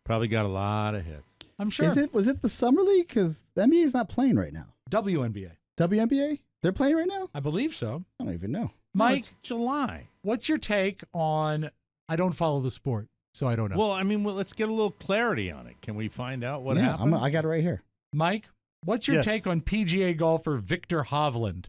Probably got a lot of hits. I'm sure. Was it the summer league? Because the NBA is not playing right now. WNBA. WNBA? They're playing right now? I believe so. I don't even know. No, Mike, it's July. what's your take on? I don't follow the sport, so I don't know. Well, I mean, let's get a little clarity on it. Can we find out what Yeah, happened? I got it right here. Mike, what's your Yes. take on PGA golfer Victor Hovland?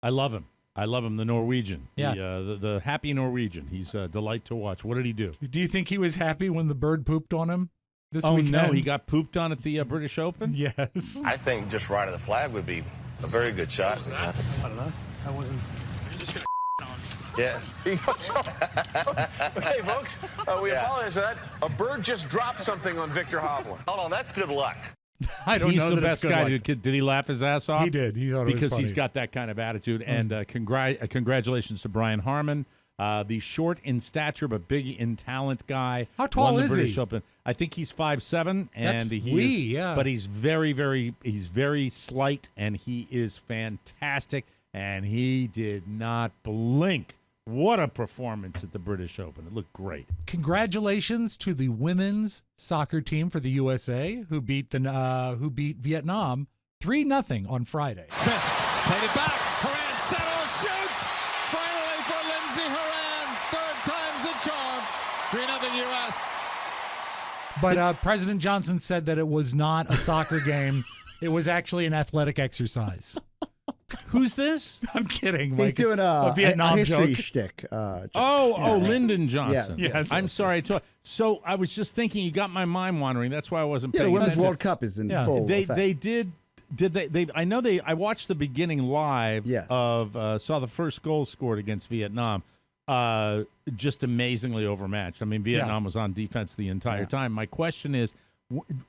I love him. The Norwegian. Yeah. The happy Norwegian. He's a delight to watch. What did he do? Do you think he was happy when the bird pooped on him this Oh, weekend? no, he got pooped on at the British Open? Yes. I think just riding the flag would be a very good shot. I don't know. I wasn't. Yeah. Okay, folks, we apologize for that. A bird just dropped something on Victor Hovland. Hold on, that's good luck. I don't He's know the that it's best good guy. luck. Did he laugh his ass off? He did. He thought it was because he's funny. got that kind of attitude. And congratulations to Brian Harmon, the short in stature but big in talent guy. How tall won the is British he? Open. I think he's 5'7", That's and yeah. But he's he's very slight, and he is fantastic. And he did not blink. What a performance at the British Open! It looked great. Congratulations to the women's soccer team for the USA who beat Vietnam 3-0 on Friday. Smith played it back. Horan settles, shoots. Finally for Lindsey Horan. Third time's the charm. 3-0 U.S. But President Johnson said that it was not a soccer game. It was actually an athletic exercise. Who's this? I'm kidding. He's Mike. doing a Vietnam history joke. shtick. Lyndon Johnson. Yes. I'm sorry. So I was just thinking, you got my mind wandering. That's why I wasn't Yeah, the paying Women's attention. World Cup is in full effect. They did they I watched the beginning live of saw the first goal scored against Vietnam. Just amazingly overmatched. I mean, Vietnam was on defense the entire time. My question is,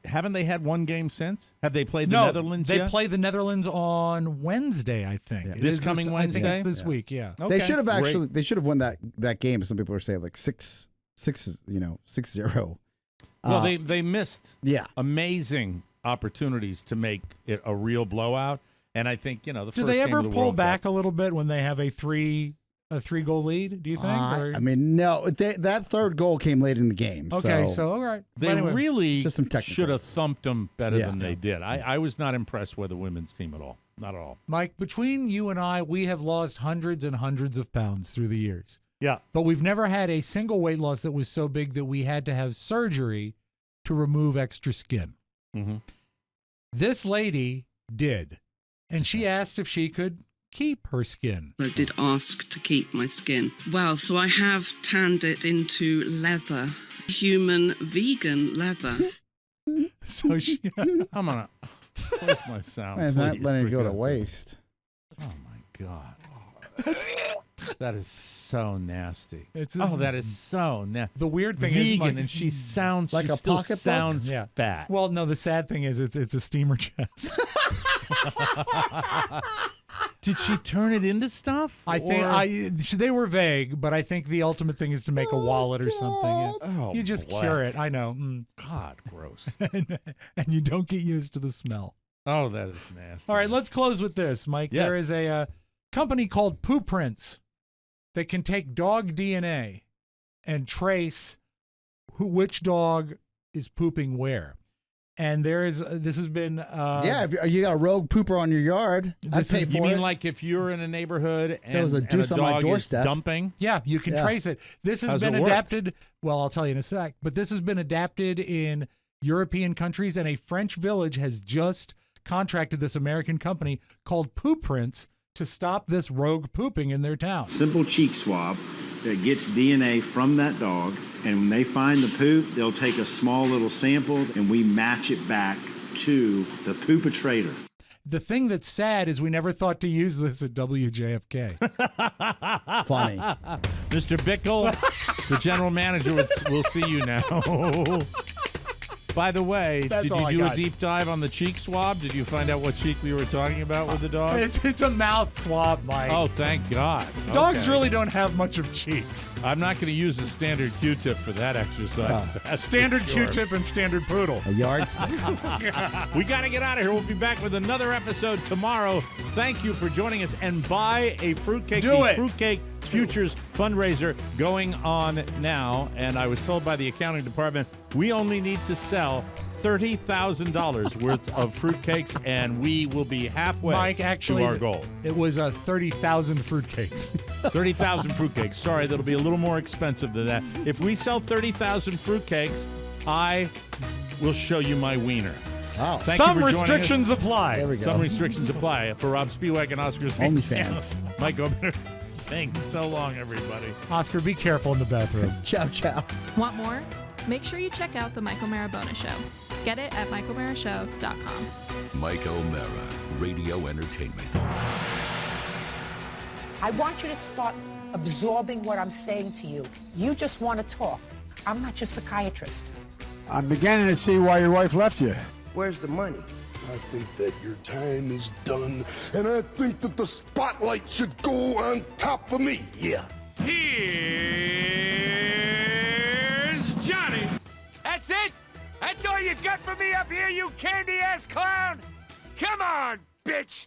haven't they had one game since? Have they played the Netherlands they yet? play the Netherlands on Wednesday, I think. It This is coming Wednesday? I think it's this week, yeah. They should have they should have won that game. Some people are saying like 6-0. Well, they missed amazing opportunities to make it a real blowout. And I think, the Do first they game ever of the pull World back Cup, a little bit when they have a three-goal lead, do you think? I mean, no. That third goal came late in the game. Okay, so all right. They But anyway, really just some technicals. should have thumped them better Yeah. than they did. I was not impressed with the women's team at all. Not at all. Mike, between you and I, we have lost hundreds and hundreds of pounds through the years. Yeah. But we've never had a single weight loss that was so big that we had to have surgery to remove extra skin. Mm-hmm. This lady did. And she asked if she could keep her skin. I did ask to keep my skin. Well, so I have tanned it into leather, human vegan leather. So she, I'm gonna. Where's my sound? Man, not Please, letting it go to because- waste. Oh my God. That is so nasty. It's that is so nasty. The weird thing Vegan, is, Mike, and she sounds Like she a still pocketbook? sounds Yeah. fat. well, no, the sad thing is it's a steamer chest. Did she turn it into stuff? I think they were vague, but I think the ultimate thing is to make a wallet or something. Yeah. Oh, You just black. cure it. I know. God, gross. and you don't get used to the smell. Oh, that is nasty. All right, let's close with this, Mike. Yes. There is a company called Poop Prints that can take dog DNA and trace which dog is pooping where. And this has been If you got a rogue pooper on your yard, I'd pay for You it. mean like if you're in a neighborhood and, There was a and deuce on my dog is doorstep. dumping? Yeah, you can trace it. This has How's been it work? adapted. Well, I'll tell you in a sec. But this has been adapted in European countries, and a French village has just contracted this American company called Poop Prints to stop this rogue pooping in their town. Simple cheek swab that gets DNA from that dog, and when they find the poop, they'll take a small little sample and we match it back to the poopatrator. The thing that's sad is we never thought to use this at WJFK. Funny. Mr. Bickle, the general manager, will see you now. By the way, That's did all you I do a got. deep dive on the cheek swab? Did you find out what cheek we were talking about with the dog? It's a mouth swab, Mike. Oh, thank God. Dogs Okay. really don't have much of cheeks. I'm not going to use a standard Q-tip for that exercise. That's for Standard sure. Q-tip and standard poodle. A yardstick. We got to get out of here. We'll be back with another episode tomorrow. Thank you for joining us. And buy a fruitcake. Do the it. Fruitcake Futures fundraiser going on now. And I was told by the accounting department, we only need to sell $30,000 worth of fruitcakes, and we will be halfway Mike, actually, to our goal. It was 30,000 fruitcakes. 30,000 fruitcakes. Sorry, that'll be a little more expensive than that. If we sell 30,000 fruitcakes, I will show you my wiener. Oh. Some restrictions apply. There we go. Some restrictions apply. For Rob Spiewak and Oscar OnlyFans. Mike O'Meara saying so long, everybody. Oscar, be careful in the bathroom. Ciao, ciao. Want more? Make sure you check out The Mike O'Meara Bonus Show. Get it at MikeO'MearaShow.com. Mike O'Meara, Radio Entertainment. I want you to start absorbing what I'm saying to you. You just want to talk. I'm not your psychiatrist. I'm beginning to see why your wife left you. Where's the money? I think that your time is done, and I think that the spotlight should go on top of me. Yeah. Here's Johnny. That's it? That's all you got for me up here, you candy-ass clown? Come on, bitch.